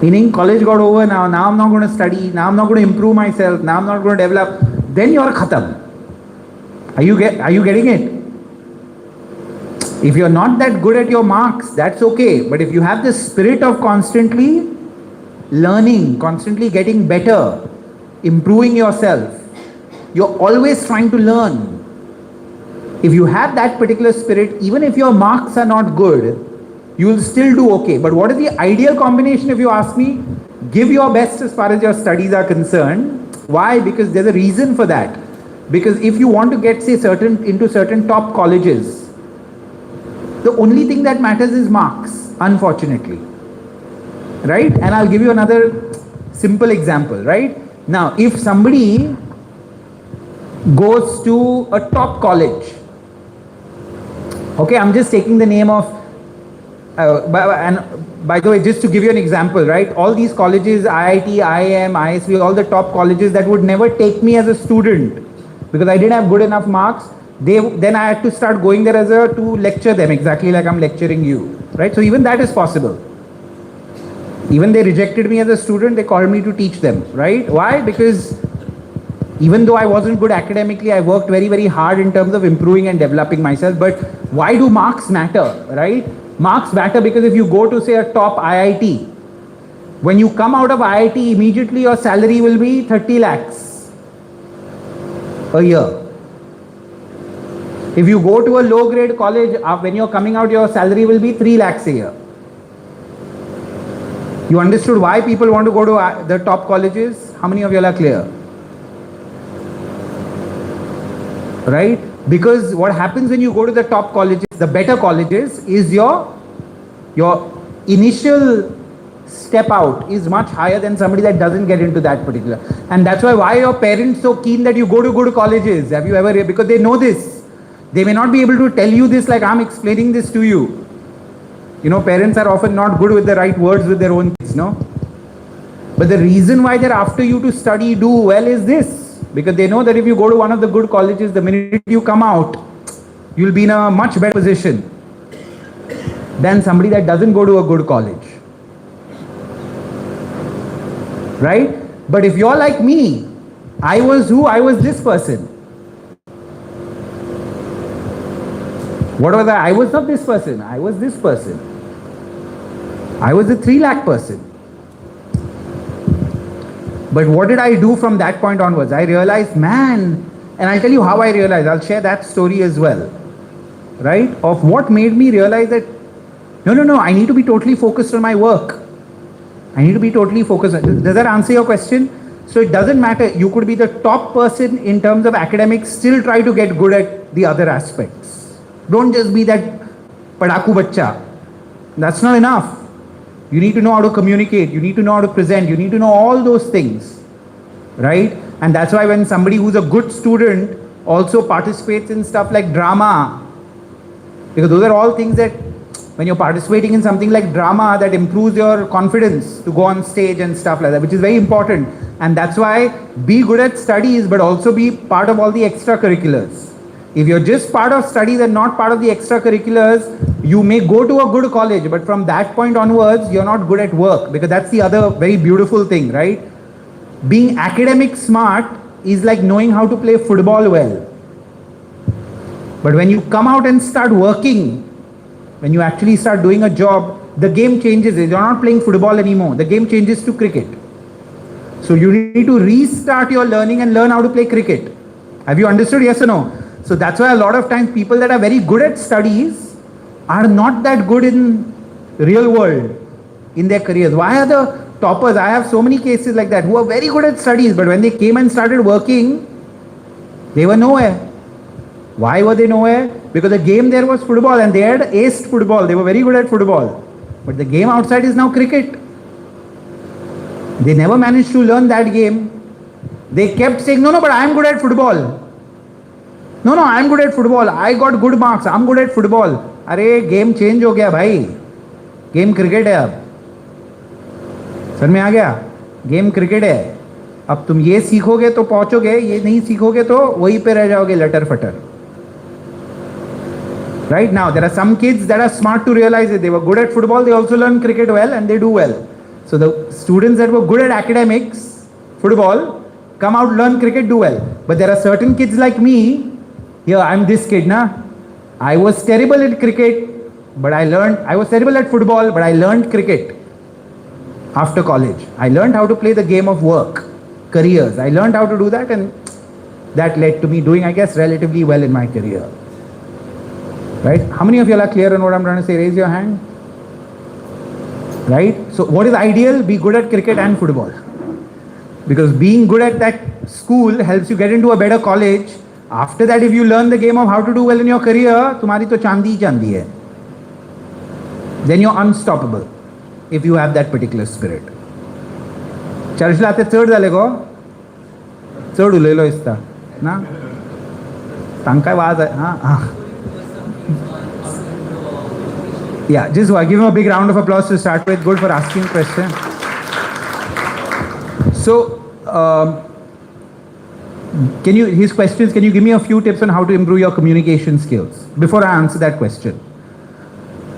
meaning college got over now I'm not going to study, now I'm not going to improve myself, now I'm not going to develop, then you're khatam. Are you getting it? If you're not that good at your marks, that's okay. But if you have the spirit of constantly learning, constantly getting better, improving yourself, you're always trying to learn. If you have that particular spirit, even if your marks are not good, you will still do okay. But what is the ideal combination, if you ask me? Give your best as far as your studies are concerned. Why? Because there's a reason for that. Because if you want to get, say, into certain top colleges, the only thing that matters is marks, unfortunately. Right? And I'll give you another simple example, right? Now, if somebody goes to a top college, okay, I'm just taking the name of, and by the way, just to give you an example, right? All these colleges, IIT, IIM, ISV, all the top colleges that would never take me as a student because I didn't have good enough marks, then I had to start going there to lecture them, exactly like I'm lecturing you, right? So even that is possible. Even they rejected me as a student, they called me to teach them, right? Why? Because even though I wasn't good academically, I worked very, very hard in terms of improving and developing myself. But why do marks matter, right? Marks matter because if you go to, say, a top IIT, when you come out of IIT, immediately your salary will be 30 lakhs a year. If you go to a low grade college, when you're coming out, your salary will be 3 lakhs a year. You understood why people want to go to the top colleges? How many of you are clear? Right? Because what happens when you go to the top colleges, the better colleges, is your initial step out is much higher than somebody that doesn't get into that particular. And that's why your parents so keen that you go to good colleges. Have you ever, because they know this. They may not be able to tell you this like I'm explaining this to you. You know, parents are often not good with the right words with their own kids, no? But the reason why they're after you to study, do well is this. Because they know that if you go to one of the good colleges, the minute you come out, you'll be in a much better position than somebody that doesn't go to a good college. Right? But if you're like me, I was who? I was this person. What was I? I was not this person. I was this person. I was a 3 lakh person. But what did I do from that point onwards? I realized, man, and I'll tell you how I realized. I'll share that story as well. Right? Of what made me realize that, no, I need to be totally focused on my work. I need to be totally focused. Does that answer your question? So it doesn't matter. You could be the top person in terms of academics, still try to get good at the other aspects. Don't just be that padaku bachcha. That's not enough. You need to know how to communicate. You need to know how to present. You need to know all those things. Right? And that's why when somebody who's a good student also participates in stuff like drama, because those are all things that when you're participating in something like drama, that improves your confidence to go on stage and stuff like that, which is very important. And that's why be good at studies, but also be part of all the extracurriculars. If you're just part of studies and not part of the extracurriculars, you may go to a good college, but from that point onwards, you're not good at work, because that's the other very beautiful thing, right? Being academic smart is like knowing how to play football well. But when you come out and start working, when you actually start doing a job, the game changes. You're not playing football anymore. The game changes to cricket. So you need to restart your learning and learn how to play cricket. Have you understood? Yes or no? So that's why a lot of times people that are very good at studies are not that good in real world in their careers. Why are the toppers? I have so many cases like that who are very good at studies, but when they came and started working, they were nowhere. Why were they nowhere? Because the game there was football and they had aced football. They were very good at football. But the game outside is now cricket. They never managed to learn that game. They kept saying, no, but I am good at football. No, I am good at football. I got good marks. I am good at football. अरे game change हो गया भाई. Game cricket है अब. समझ में आ गया? Game cricket है. अब तुम ये सीखोगे तो पहुंचोगे, ये नहीं सीखोगे तो वहीं पे रह जाओगे लटर फटर. Right now, there are some kids that are smart to realize that they were good at football, they also learn cricket well and they do well. So the students that were good at academics, football, come out, learn cricket, do well. But there are certain kids like me, here I'm this kid, na? I was terrible at cricket, but I was terrible at football, but I learned cricket after college. I learned how to play the game of work, careers. I learned how to do that, and that led to me doing, I guess, relatively well in my career. Right? How many of you are clear on what I'm trying to say? Raise your hand. Right? So what is ideal? Be good at cricket and football. Because being good at that school helps you get into a better college. After that, if you learn the game of how to do well in your career, तुम्हारी तो चांदी ही चांदी है. Then you're unstoppable if you have that particular spirit. चर्चला आते चढ झाले गो. चढ उलयलो इसता ना. तांकाय वाज आहे. हां. Yeah, just give him a big round of applause to start with. Good for asking question. So, His question is, can you give me a few tips on how to improve your communication skills? Before I answer that question.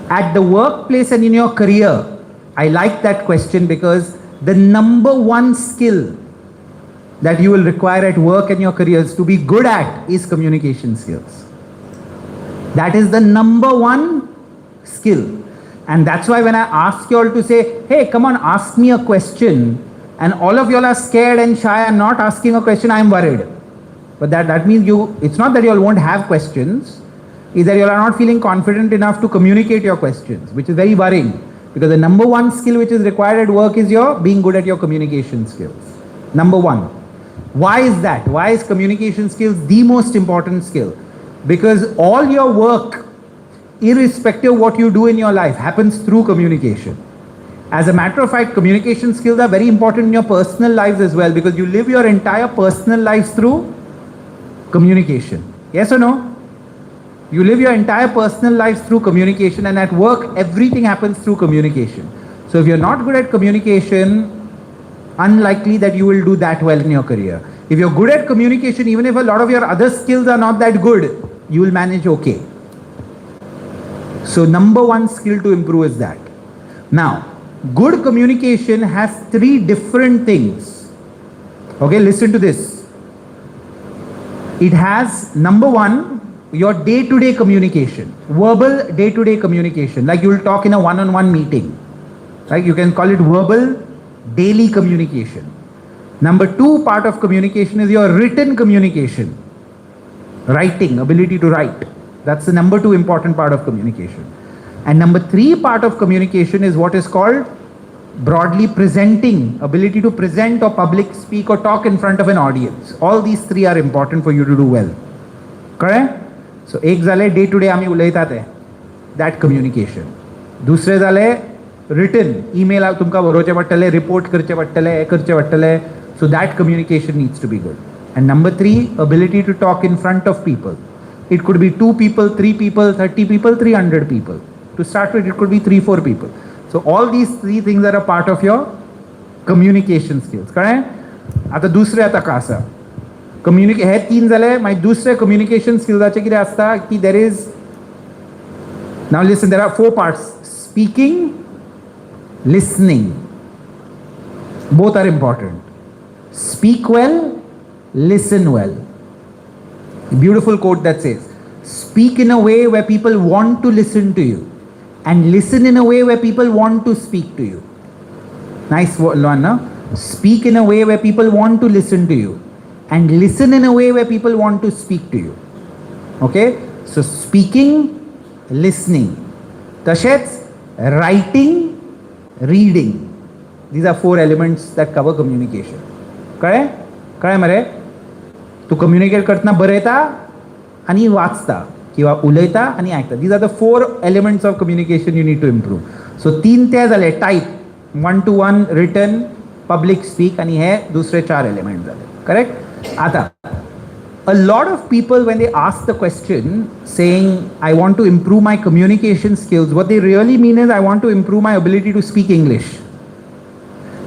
At the workplace and in your career, I like that question because the number one skill that you will require at work and your careers to be good at is communication skills. That is the number one skill. And that's why when I ask you all to say, hey, come on, ask me a question, and all of you all are scared and shy and not asking a question, I'm worried. But that means it's not that you all won't have questions, it's that you all are not feeling confident enough to communicate your questions, which is very worrying. Because the number one skill which is required at work is your being good at your communication skills. Number one. Why is that? Why is communication skills the most important skill? Because all your work, irrespective of what you do in your life, happens through communication. As a matter of fact, communication skills are very important in your personal lives as well, because you live your entire personal lives through communication. Yes or no? You live your entire personal lives through communication, and at work, everything happens through communication. So if you're not good at communication, unlikely that you will do that well in your career. If you're good at communication, even if a lot of your other skills are not that good, you will manage okay. So number one skill to improve is that. Now, good communication has three different things. Okay, listen to this. It has, number one, your day-to-day communication, verbal day-to-day communication, like you will talk in a one-on-one meeting. Right? You can call it verbal daily communication. Number two part of communication is your written communication. Writing, ability to write. That's the number two important part of communication. And number three part of communication is what is called broadly presenting, ability to present or public speak or talk in front of an audience. All these three are important for you to do well. Correct? So एक झाले day to day आम्ही उलयतात आहे, that communication. दुसरे झाले written, email तुमकां बरोवचें पडटलें, report करचें पडटलें, हें करचें पडटलें. So that communication needs to be good. And number three, ability to talk in front of people. It could be 2 people, 3 people, 30 people, 300 people. To start with, it could be 3-4 people. So all these three things are a part of your communication skills. Correct? आता दुसरें आता का आसा? हे तीन जाले. मागीर दुसरे communication स्किल्साचे कितें आसता की there is, now listen, there are 4 parts: speaking, listening. Both are important. Speak well, listen well. Beautiful quote that says, speak in a way where people want to listen to you, and listen in a way where people want to speak to you. Nice one, no? Speak in a way where people want to listen to you, and listen in a way where people want to speak to you. Okay? So speaking, listening. Tashets, writing, reading. These are 4 elements that cover communication. Correct? कळ्ळें मरे? तूं communicate करतना बरयता आनी वाचता किंवा उलयता आनी आयकता. These are the 4 elements of communication you need to improve. So 3 ते जाले, type, 1-to-1 written, public speak, आनी हे दुसरे 4 एलिमेंट जाले. करेक्ट? आता a lot of people, when they ask the question saying I want to improve my communication skills, what they really mean is I want to improve my ability to speak English.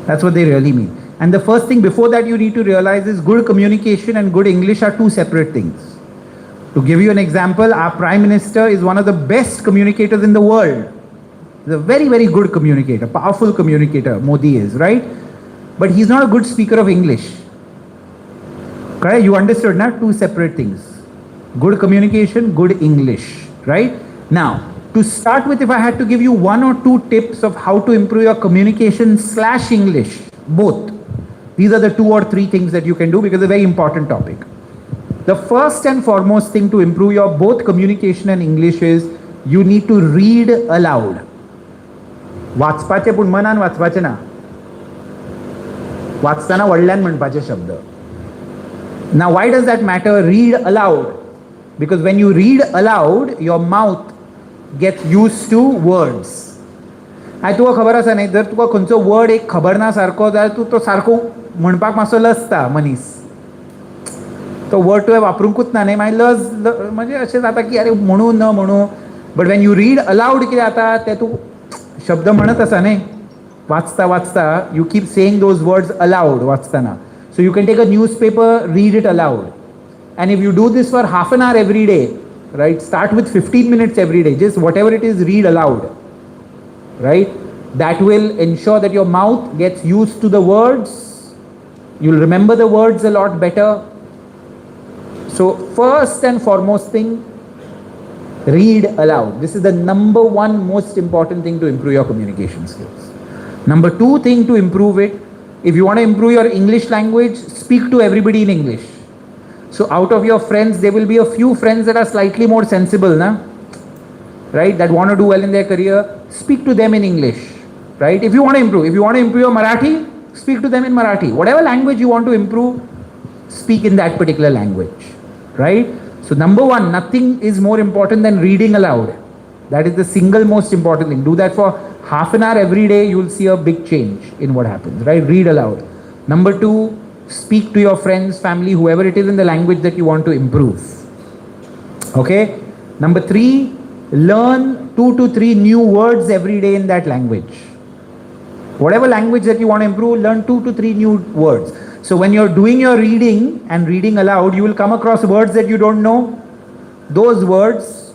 That's what they really mean. And the first thing before that you need to realize is good communication and good English are 2 separate things. To give you an example, our Prime Minister is one of the best communicators in the world. He's a very, very good communicator, powerful communicator, Modi is, right? But he's not a good speaker of English. Correct? You understood, na? 2 separate things. Good communication, good English, right? Now, to start with, if I had to give you 1 or 2 tips of how to improve your communication / English, both, these are the 2 or 3 things that you can do because it's a very important topic. The first and foremost thing to improve your both communication and English is you need to read aloud. वाचपाचे पूण मनान वाचपाचे ना. वाचताना व्हडल्यान म्हणपाचे शब्द. Now why does that matter? Read aloud. Because when you read aloud, your mouth gets used to words. आय तुका खबर आसा न्ही, जर तुका खंयचो वर्ड एक खबर ना सारको जाल्यार तूं तो सारको म्हणपाक मातसो लजता मनीस. तो वर्ड तुवें वापरूंकूच ना न्ही, मागीर लज म्हणजे अशें जाता की अरे म्हणू न म्हणू. But when you read aloud कितें जाता ते तूं शब्द म्हणत आसा न्ही वाचता वाचता, you keep saying those words allowed वाचताना. So you can take a newspaper, read it aloud. And if you do this for half an hour every day, right, start with 15 minutes every day, just whatever it is, read aloud, right? That will ensure that your mouth gets used to the words. You'll remember the words a lot better. So first and foremost thing, read aloud. This is the number one most important thing to improve your communication skills. Number two thing to improve it, if you want to improve your English language, speak to everybody in English. So out of your friends, there will be a few friends that are slightly more sensible, right? That want to do well in their career. Speak to them in English, right? If you want to improve your Marathi, speak to them in Marathi. Whatever language you want to improve, speak in that particular language, right? So number one, nothing is more important than reading aloud. That is the single most important thing. Do that for half an hour every day. You will see a big change in what happens, right? Read aloud. Number two, speak to your friends, family, whoever it is in the language that you want to improve. Okay? Number three, learn 2 to 3 new words every day in that language. Whatever language that you want to improve, learn 2 to 3 new words. So when you're doing your reading and reading aloud, you will come across words that you don't know. Those words,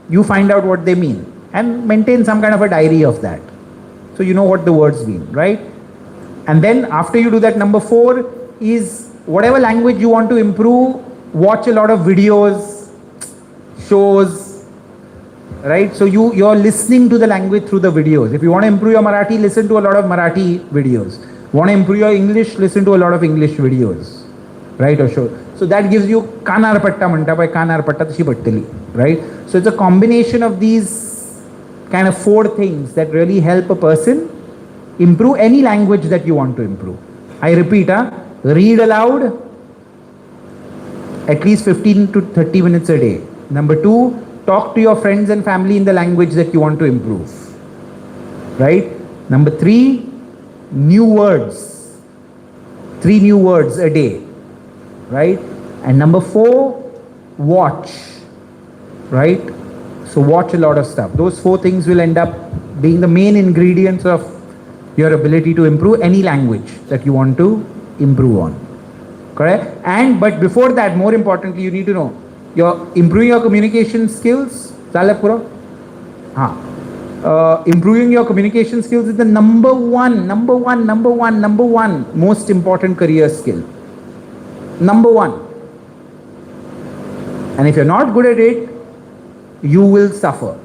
you find out what they mean and maintain some kind of a diary of that. So you know what the words mean, right? And then after you do that, number 4 is whatever language you want to improve, watch a lot of videos, shows, right? So you're listening to the language through the videos. If you want to improve your Marathi, listen to a lot of Marathi videos. Want to improve your English, listen to a lot of English videos, right? Or show. So that gives you kanar patta manta by kanar patta tashi pattali, right? So it's a combination of these kind of 4 things that really help a person improve any language that you want to improve. I repeat, read aloud at least 15 to 30 minutes a day. Number 2, talk to your friends and family in the language that you want to improve, right? Number 3, new words, 3 new words a day, right? And number 4, watch, right? So watch a lot of stuff. Those 4 things will end up being the main ingredients of your ability to improve any language that you want to improve on. Correct? But before that, more importantly, you need to know you're improving your communication skills. Improving your communication skills is the number one most important career skill. Number 1. And if you're not good at it, you will suffer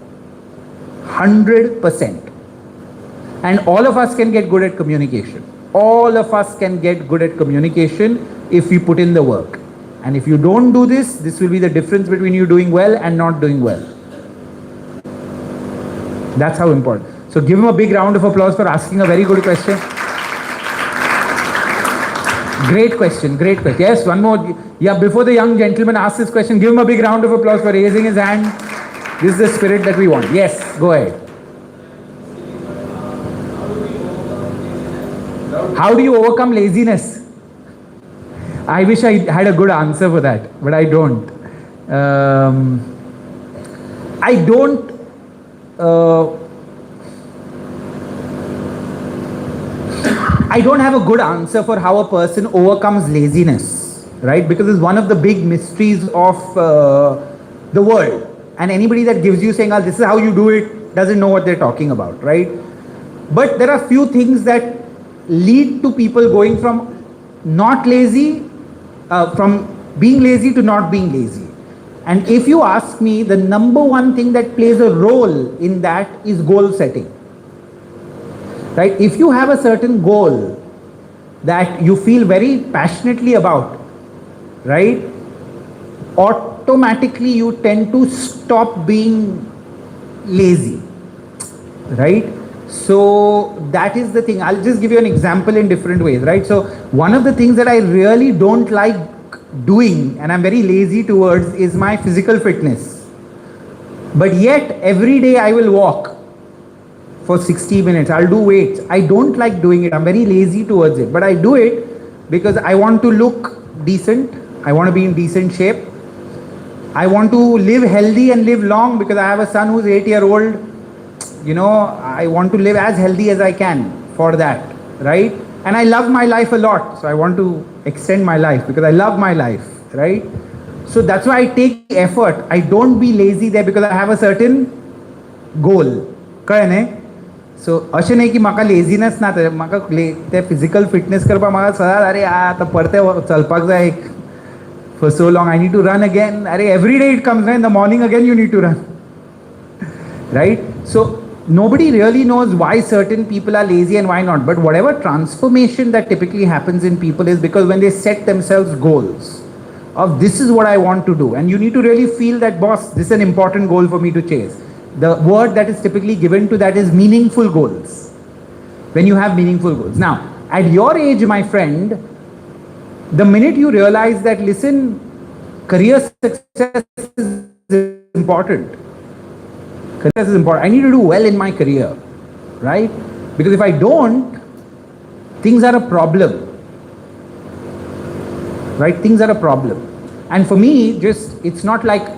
100%. And all of us can get good at communication. All of us can get good at communication if we put in the work. And if you don't do this, this will be the difference between you doing well and not doing well. That's how important. So give him a big round of applause for asking a very good question. Great question, great question. Yes, one more. Yeah, before the young gentleman asks this question, give him a big round of applause for raising his hand. This is the spirit that we want. Yes, go ahead. How do you overcome laziness? I wish I had a good answer for that, but I don't. I don't have a good answer for how a person overcomes laziness, right? Because it's one of the big mysteries of the world. And anybody that gives you saying, this is how you do it, doesn't know what they're talking about, right? But there are few things that lead to people going from not lazy, from being lazy to not being lazy. And if you ask me, the number one thing that plays a role in that is goal setting. Right? If you have a certain goal that you feel very passionately about, right? Automatically you tend to stop being lazy, right? So that is the thing. I'll just give you an example in different ways, right? So one of the things that I really don't like doing and I'm very lazy towards is my physical fitness. But yet every day I will walk for 60 minutes. I'll do weights. I don't like doing it. I'm very lazy towards it. But I do it because I want to look decent. I want to be in decent shape. I want to live healthy and live long because I have a son who's 8-year-old. You know, I want to live as healthy as I can for that, right? And I love my life a lot. So I want to extend my life because I love my life, right? So that's why I take effort. I don't be lazy there because I have a certain goal. कळ्ळें न्ही? सो अशें न्ही की म्हाका लेजिनस ना म्हाका ते physical fitness करपाक म्हाका सदांच अरे आतां परते चलपाक जाय for so long I need to run again. Every day it comes, in the morning again you need to run. Right? So nobody really knows why certain people are lazy and why not. But whatever transformation that typically happens in people is because when they set themselves goals of this is what I want to do. And you need to really feel that, boss, this is an important goal for me to chase. The word that is typically given to that is meaningful goals. When you have meaningful goals. Now, at your age, my friend, the minute you realize that, listen, career success is important. Career is important. I need to do well in my career, right? Because if I don't, things are a problem, right? Things are a problem. And for me, it's not like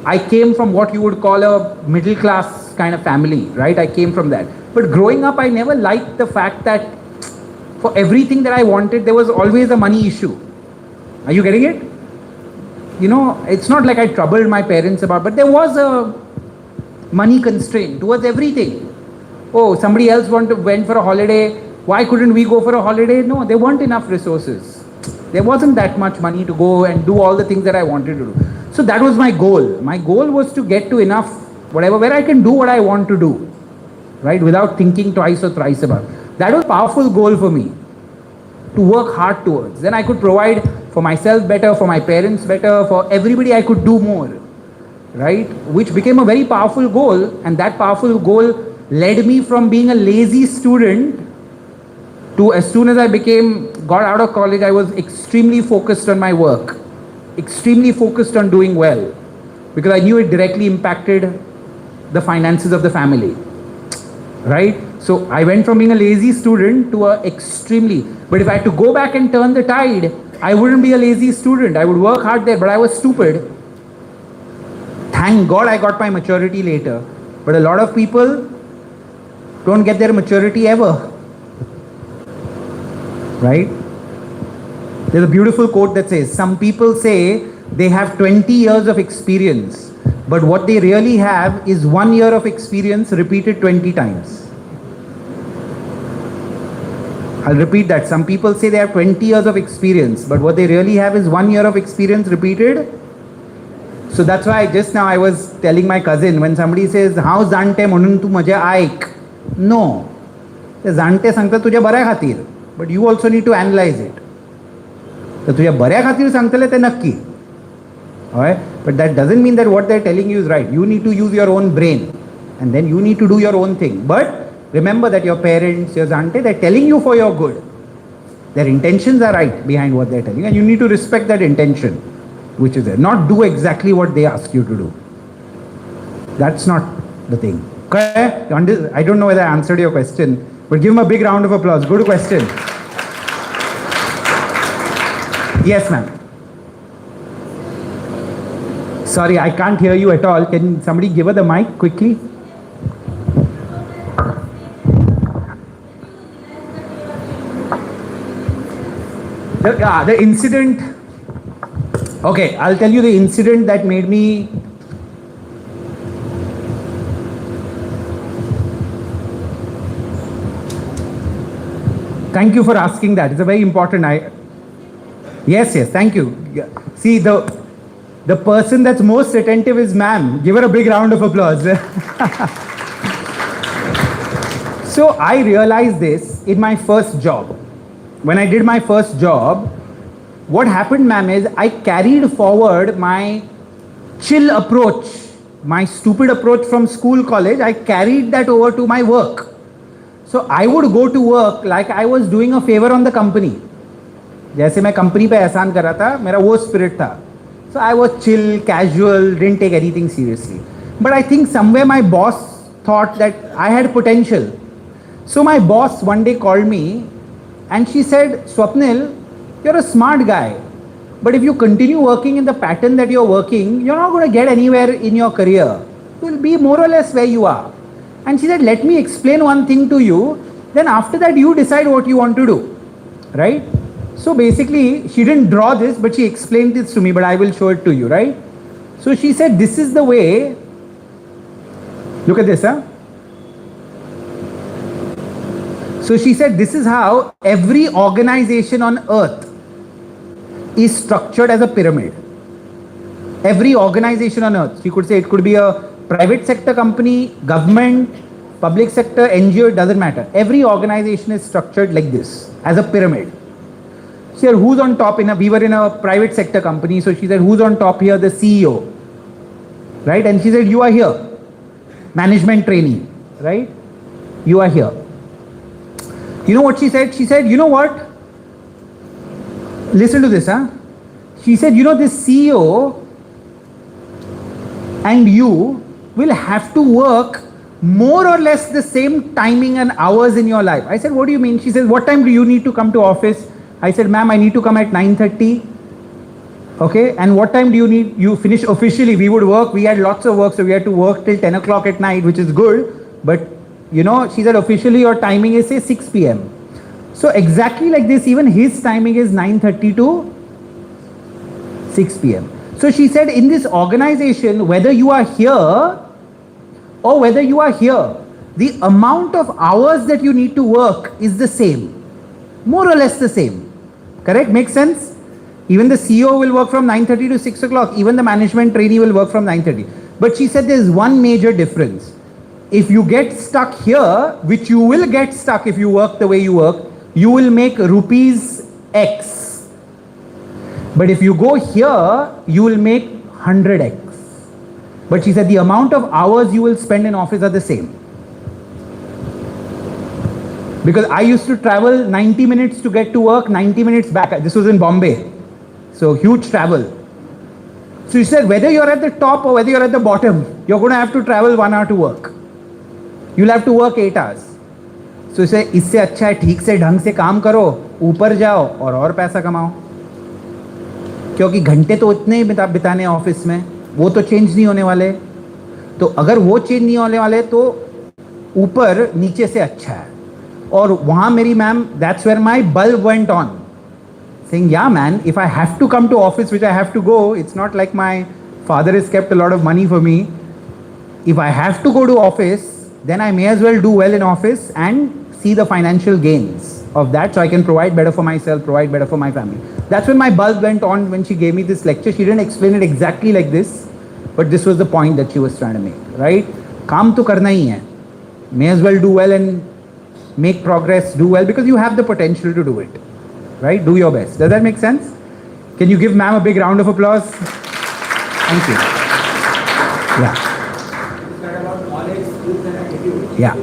I came from what you would call a middle class kind of family, right? I came from that. But growing up, I never liked the fact that for everything that I wanted, there was always a money issue. Are you getting it? You know, it's not like I troubled my parents about, but there was a money constraint towards everything. Oh, somebody else went for a holiday. Why couldn't we go for a holiday? No, there weren't enough resources. There wasn't that much money to go and do all the things that I wanted to do. So that was my goal. My goal was to get to enough, whatever, where I can do what I want to do, right? Without thinking twice or thrice about it. That was a powerful goal for me to work hard towards. Then I could provide for myself better, for my parents better, for everybody I could do more, right? Which became a very powerful goal, and that powerful goal led me from being a lazy student to, as soon as I got out of college, I was extremely focused on my work, extremely focused on doing well, because I knew it directly impacted the finances of the family, right? So I went from being a lazy student to a extremely, but if I had to go back and turn the tide, I wouldn't be a lazy student. I would work hard there, but I was stupid. Thank God I got my maturity later. But a lot of people don't get their maturity ever. Right? There's a beautiful quote that says, some people say they have 20 years of experience, but what they really have is 1 year of experience repeated 20 times. I'll repeat that. Some people say they have 20 years of experience, but what they really have is 1 year of experience repeated. So that's why just now I was telling my cousin, when somebody says, "How जाणटे म्हणून तू म्हजे ऐक?" No. ते जाणटे सांगतात तुझ्या बऱ्या खातीर, but you also need to analyze it. तर तुझ्या बऱ्या खातीर सांगतले ते नक्की. Alright? But that doesn't mean that what they're telling you is right. You need to use your own brain, and then you need to do your own thing. But remember that your parents, your auntie, they're telling you for your good. Their intentions are right behind what they're telling you, and you need to respect that intention, which is there. Not do exactly what they ask you to do. That's not the thing. Okay? I don't know whether I answered your question, but give him a big round of applause. Good question. Yes, ma'am. Sorry, I can't hear you at all. Can somebody give her the mic quickly? The incident, okay, I'll tell you the incident that made me, thank you for asking that. It's a very important, yes, thank you. See, the person that's most attentive is ma'am. Give her a big round of applause. So I realized this in my first job. When I did my first job, what happened, ma'am, is I carried forward my chill approach, my stupid approach from school, college. I carried that over to my work. So I would go to work like I was doing a favor on the company. जैसे मैं company पे एहसान कर रहा था, मेरा वो spirit था. So I was chill, casual, didn't take anything seriously. But I think somewhere my boss thought that I had potential. So my boss one day called me and she said, Swapnil, you're a smart guy, but if you continue working in the pattern that you're working, you're not going to get anywhere in your career. You'll be more or less where you are. And she said, let me explain one thing to you, Then after that, you decide what you want to do, right? So basically, she didn't draw this, but she explained this to me, but I will show it to you, right? So she said, this is the way, look at this, huh? So she said, this is how every organization on earth is structured as a pyramid. Every organization on earth. She could say it could be a private sector company, government, public sector, NGO, it doesn't matter. Every organization is structured like this, as a pyramid. She said, who's on top? We were in a private sector company, so she said, who's on top here? The CEO. Right? And she said, you are here. Management trainee. Right? You are here. You know what she said? She said, you know what? Listen to this, huh? She said, you know, this CEO and you will have to work more or less the same timing and hours in your life. I said, what do you mean? She says, what time do you need to come to office? I said, ma'am, I need to come at 9:30. Okay, and what time do you finish officially? We would work, we had lots of work, so we had to work till 10 o'clock at night, which is good. But, you know, she said, officially your timing is, say, 6 p.m. So exactly like this, even his timing is 9:30 to 6 p.m. So she said, in this organization, whether you are here or whether you are here, the amount of hours that you need to work is the same. More or less the same. Correct? Makes sense? Even the CEO will work from 9:30 to 6 o'clock. Even the management trainee will work from 9:30. But she said there is one major difference. If you get stuck here, which you will get stuck if you work the way you work, you will make rupees X. But if you go here, you will make 100X. But she said the amount of hours you will spend in office are the same. Because I used to travel 90 minutes to get to work, 90 minutes back. This was in Bombay. So huge travel. So she said, whether you're at the top or whether you're at the bottom, you're going to have to travel 1 hour to work. You'll have to work 8 hours. So she said, इससे अच्छा है ठीक से ढंग से काम करो, ऊपर जाओ और पैसा कमाओ. क्योंकि घंटे तो इतने ही बिताने ऑफिस में, वो तो चेंज नहीं होने वाले. तो अगर वो चेंज नहीं होने वाले तो ऊपर नीचे से अच्छा है. और वहाँ मेरी ma'am, that's where my bulb went on. Saying, yeah man, if I have to come to office, which I have to go, it's not like my father has kept a lot of money for me. If I have to go to office, then I may as well do well in office and see the financial gains of that so I can provide better for myself, provide better for my family. That's when my bulb went on when she gave me this lecture. She didn't explain it exactly like this, but this was the point that she was trying to make, right? काम तो करना ही है. May as well do well and make progress, do well, because you have the potential to do it, right? Do your best. Does that make sense? Can you give ma'am a big round of applause? Thank you. Yeah. Yeah.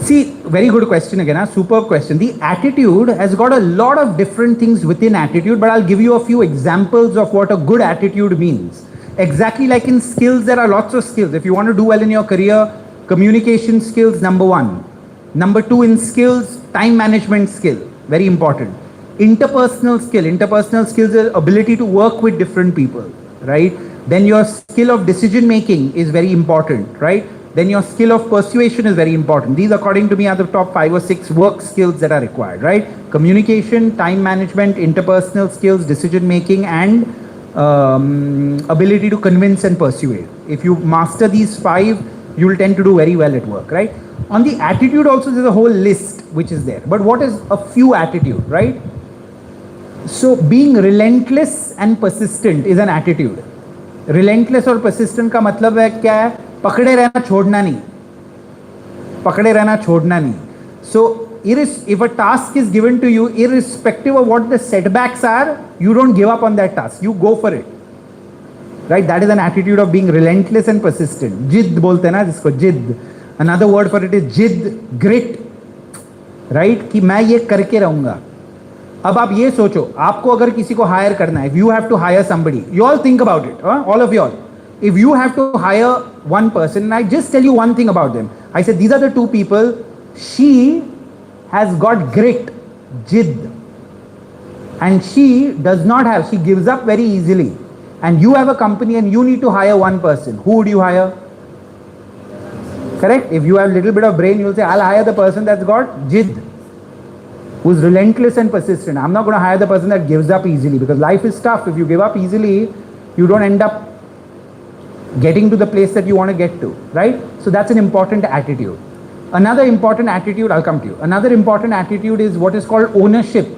See, very good question again, huh? Superb question. The attitude has got a lot of different things within attitude, but I'll give you a few examples of what a good attitude means. Exactly like in skills, there are lots of skills. If you want to do well in your career, communication skills, number 1. Number 2 in skills, time management skill, very important. Interpersonal skills is ability to work with different people, right? Then your skill of decision making is very important, right? Then your skill of persuasion is very important. These, according to me, are the top 5 or 6 work skills that are required, right? Communication, time management, interpersonal skills, decision making, and ability to convince and persuade. If you master these 5, you will tend to do very well at work, right? On the attitude also, there's a whole list which is there. But what is a few attitude, right? So being relentless and persistent is an attitude. Relentless और persistent का मतलब है क्या है? पकड़े रहना छोड़ना नहीं. पकड़े रहना छोड़ना नहीं. So if a task is given to you, irrespective of what the setbacks are, you don't give up on that task. You go for it. Right? That is an attitude of being relentless and persistent. जिद बोलते हैं ना जिसको, जिद. Another word for it is जिद, grit. Right? कि मैं ये करके रहूंगा. अब आप ये सोचो, आपको अगर किसी को हायर करना है, if you have to hire somebody, you all think about it, all of you all. If you have to hire one person, and I just tell you one thing about them. I said, these are the 2 people. She has got grit, jid. And she does not have, she gives up very easily. And you have a company and you need to hire one person. Who would you hire? Correct? If you have little bit of brain, you'll say, I'll hire the person that's got jid, who's relentless and persistent. I'm not going to hire the person that gives up easily, because life is tough. If you give up easily, you don't end up getting to the place that you want to get to, right? So that's an important attitude. Another important attitude, I'll come to you. Another important attitude is what is called ownership.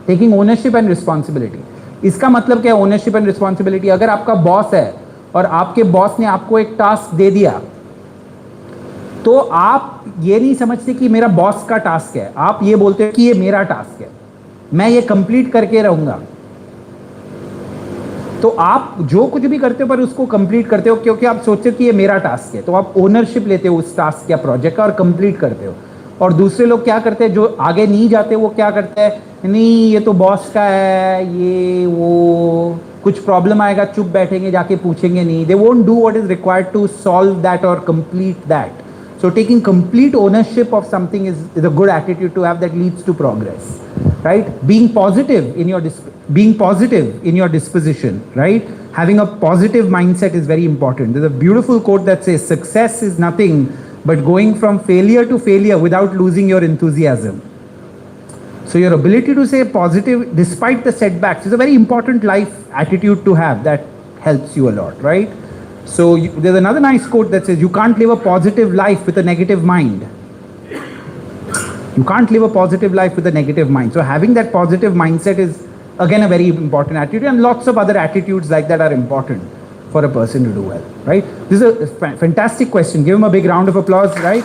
Taking ownership and responsibility. इसका मतलब क्या है ownership and responsibility? अगर आपका boss है और आपके boss ने आपको एक टास्क दे दिया, तो आप ये नहीं समझते कि मेरा बॉस का टास्क है, आप ये बोलते हो कि ये मेरा टास्क है, मैं ये कंप्लीट करके रहूंगा. तो आप जो कुछ भी करते हो पर उसको कंप्लीट करते हो क्योंकि आप सोचते हो कि ये मेरा टास्क है, तो आप ओनरशिप लेते हो उस टास्क या प्रोजेक्ट का और कंप्लीट करते हो. और दूसरे लोग क्या करते हैं, जो आगे नहीं जाते, वो क्या करते हैं, नहीं ये तो बॉस का है, ये वो, कुछ प्रॉब्लम आएगा चुप बैठेंगे, जाके पूछेंगे नहीं. They won't do what is required to solve that और complete that. So taking complete ownership of something is a good attitude to have that leads to progress, right? Being positive in your disposition, right? Having a positive mindset is very important. There's a beautiful quote that says, success is nothing but going from failure to failure without losing your enthusiasm. So your ability to say positive despite the setbacks is a very important life attitude to have that helps you a lot, right? So there's another nice quote that says, you can't live a positive life with a negative mind. You can't live a positive life with a negative mind. So having that positive mindset is again a very important attitude, and lots of other attitudes like that are important for a person to do well, right? This is a fantastic question. Give him a big round of applause, right?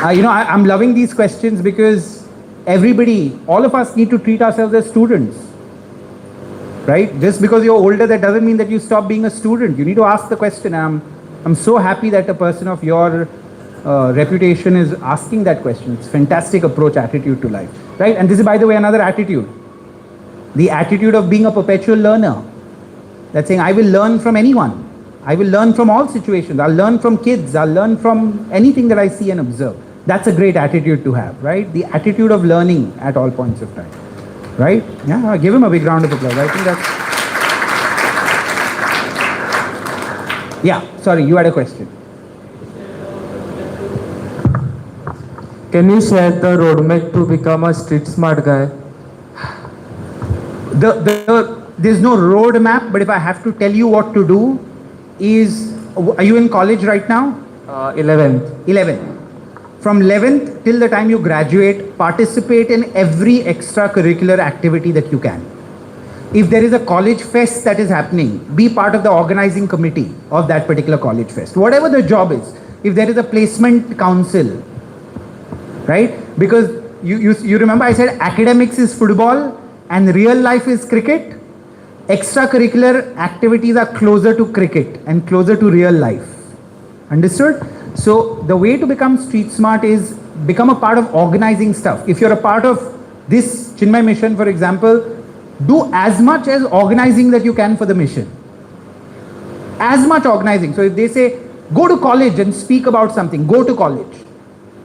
I'm loving these questions because everybody, all of us need to treat ourselves as students. Right? Just because you're older, that doesn't mean that you stop being a student. You need to ask the question. I'm so happy that a person of your reputation is asking that question. It's a fantastic approach, attitude to life. Right? And this is, by the way, another attitude. The attitude of being a perpetual learner. That's saying, I will learn from anyone. I will learn from all situations. I'll learn from kids. I'll learn from anything that I see and observe. That's a great attitude to have, right? The attitude of learning at all points of time. Right? Yeah, give him a big round of applause. I think that's... Yeah, sorry, you had a question. Can you share the roadmap to become a street smart guy? There's no roadmap, but if I have to tell you what to do is... Are you in college right now? 11th. 11th. From 11th till the time you graduate, participate in every extracurricular activity that you can. If there is a college fest that is happening, be part of the organizing committee of that particular college fest. Whatever the job is. If there is a placement council, right? Because you remember I said academics is football and real life is cricket. Extracurricular activities are closer to cricket and closer to real life. Understood? So the way to become street smart is become a part of organizing stuff. If you're a part of this Chinmay mission, for example, do as much as organizing that you can for the mission. As much organizing. So if they say, go to college and speak about something, go to college.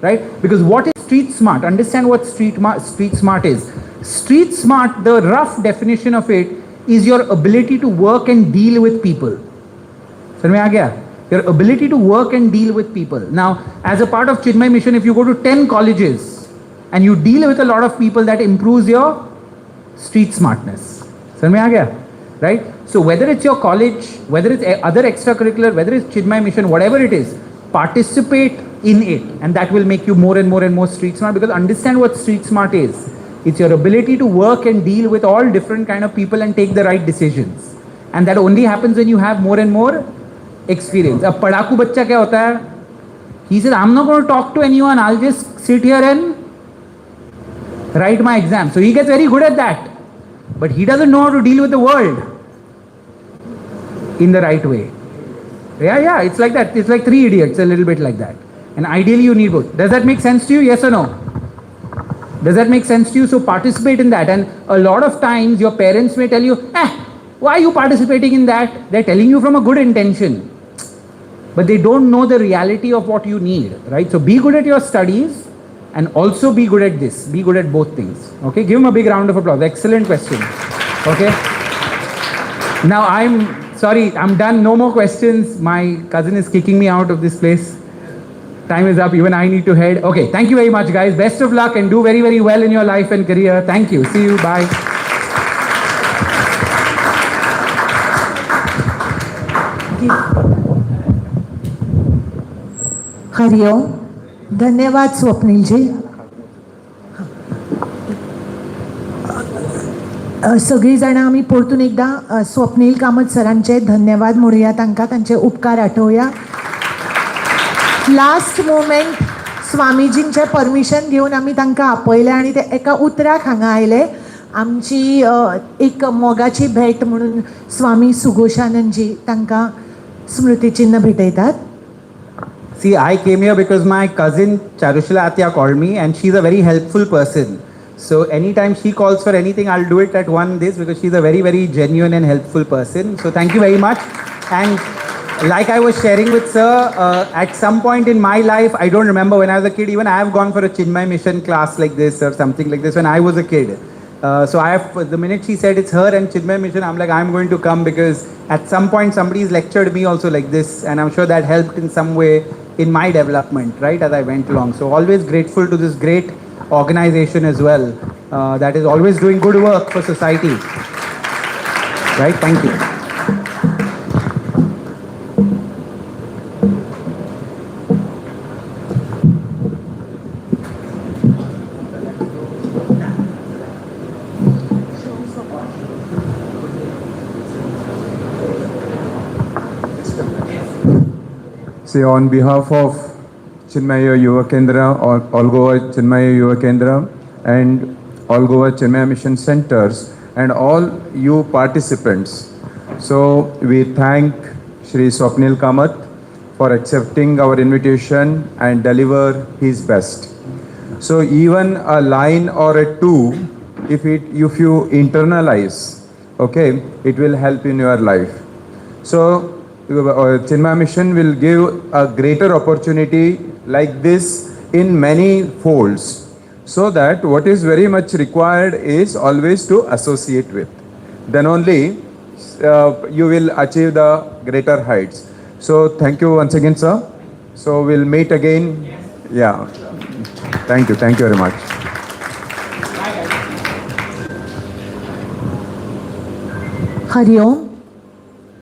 Right? Because what is street smart? Understand what street smart is. Street smart, the rough definition of it, is your ability to work and deal with people. Samajh mein aa gaya? Your ability to work and deal with people. Now, as a part of Chinmay mission, if you go to 10 colleges and you deal with a lot of people, that improves your street smartness. Samajh mein aa gaya? Right? So whether it's your college, whether it's other extracurricular, whether it's Chinmay mission, whatever it is, participate in it, and that will make you more and more and more street smart. Because understand what street smart is. It's your ability to work and deal with all different kind of people and take the right decisions. And that only happens when you have more and more experience. A padaku bachcha kya hota hai? He says, I'm not going to talk to anyone. I'll just sit here and write my exam. So he gets very good at that. But he doesn't know how to deal with the world in the right way. Yeah, it's like that. It's like Three Idiots, a little bit like that. And ideally you need both. Does that make sense to you? Yes or no? Does that make sense to you? So participate in that. And a lot of times your parents may tell you, why are you participating in that? They're telling you from a good intention. But they don't know the reality of what you need, right? So be good at your studies and also be good at this. Be good at both things. Okay, give him a big round of applause. Excellent question. Okay. Now Sorry, I'm done. No more questions. My cousin is kicking me out of this place. Time is up. Even I need to head. Okay, thank you very much, guys. Best of luck and do very, very well in your life and career. Thank you. See you. Bye. Hariom. धन्यवाद स्वप्नीलजी. सगळीं जाणां आमी परतून एकदां स्वप्नील कामत सरांचे धन्यवाद म्हणुया, तांकां तांचे उपकार आठवया. लास्ट मोमेंट स्वामीजींचे परमिशन घेवन आमी तांकां आपयलें आनी ते एका उतराक हांगा आयले. आमची एक मोगाची भेट म्हणून स्वामी सुघोषानंदजी तांकां स्मृतिचिन्ह भेटयतात. See, I came here because my cousin Charushila Atya called me and she's a very helpful person. So anytime she calls for anything, I'll do it at one this because she's a very, very genuine and helpful person. So thank you very much. And like I was sharing with sir, at some point in my life, I don't remember when I was a kid, even I have gone for a Chinmay mission class like this or something like this when I was a kid. So I have, the minute she said it's her and Chinmay mission, I'm like, I'm going to come because at some point somebody's lectured me also like this, and I'm sure that helped in some way in my development, right, as I went along. So always grateful to this great organization as well, that is always doing good work for society. Right, thank you. Say on behalf of Chinmaya Yuva Kendra, All Goa Chinmaya Yuva Kendra and All Goa Chinmaya Mission Centers and all you participants. So we thank Shri Swapnil Kamat for accepting our invitation and deliver his best. So even a line or a two, if you internalize, okay, it will help in your life. So Chinmaya Mission will give a greater opportunity like this in many folds, so that what is very much required is always to associate with. Then only you will achieve the greater heights. So thank you once again, sir. So we'll meet again. Yeah. Thank you very much. Hariom.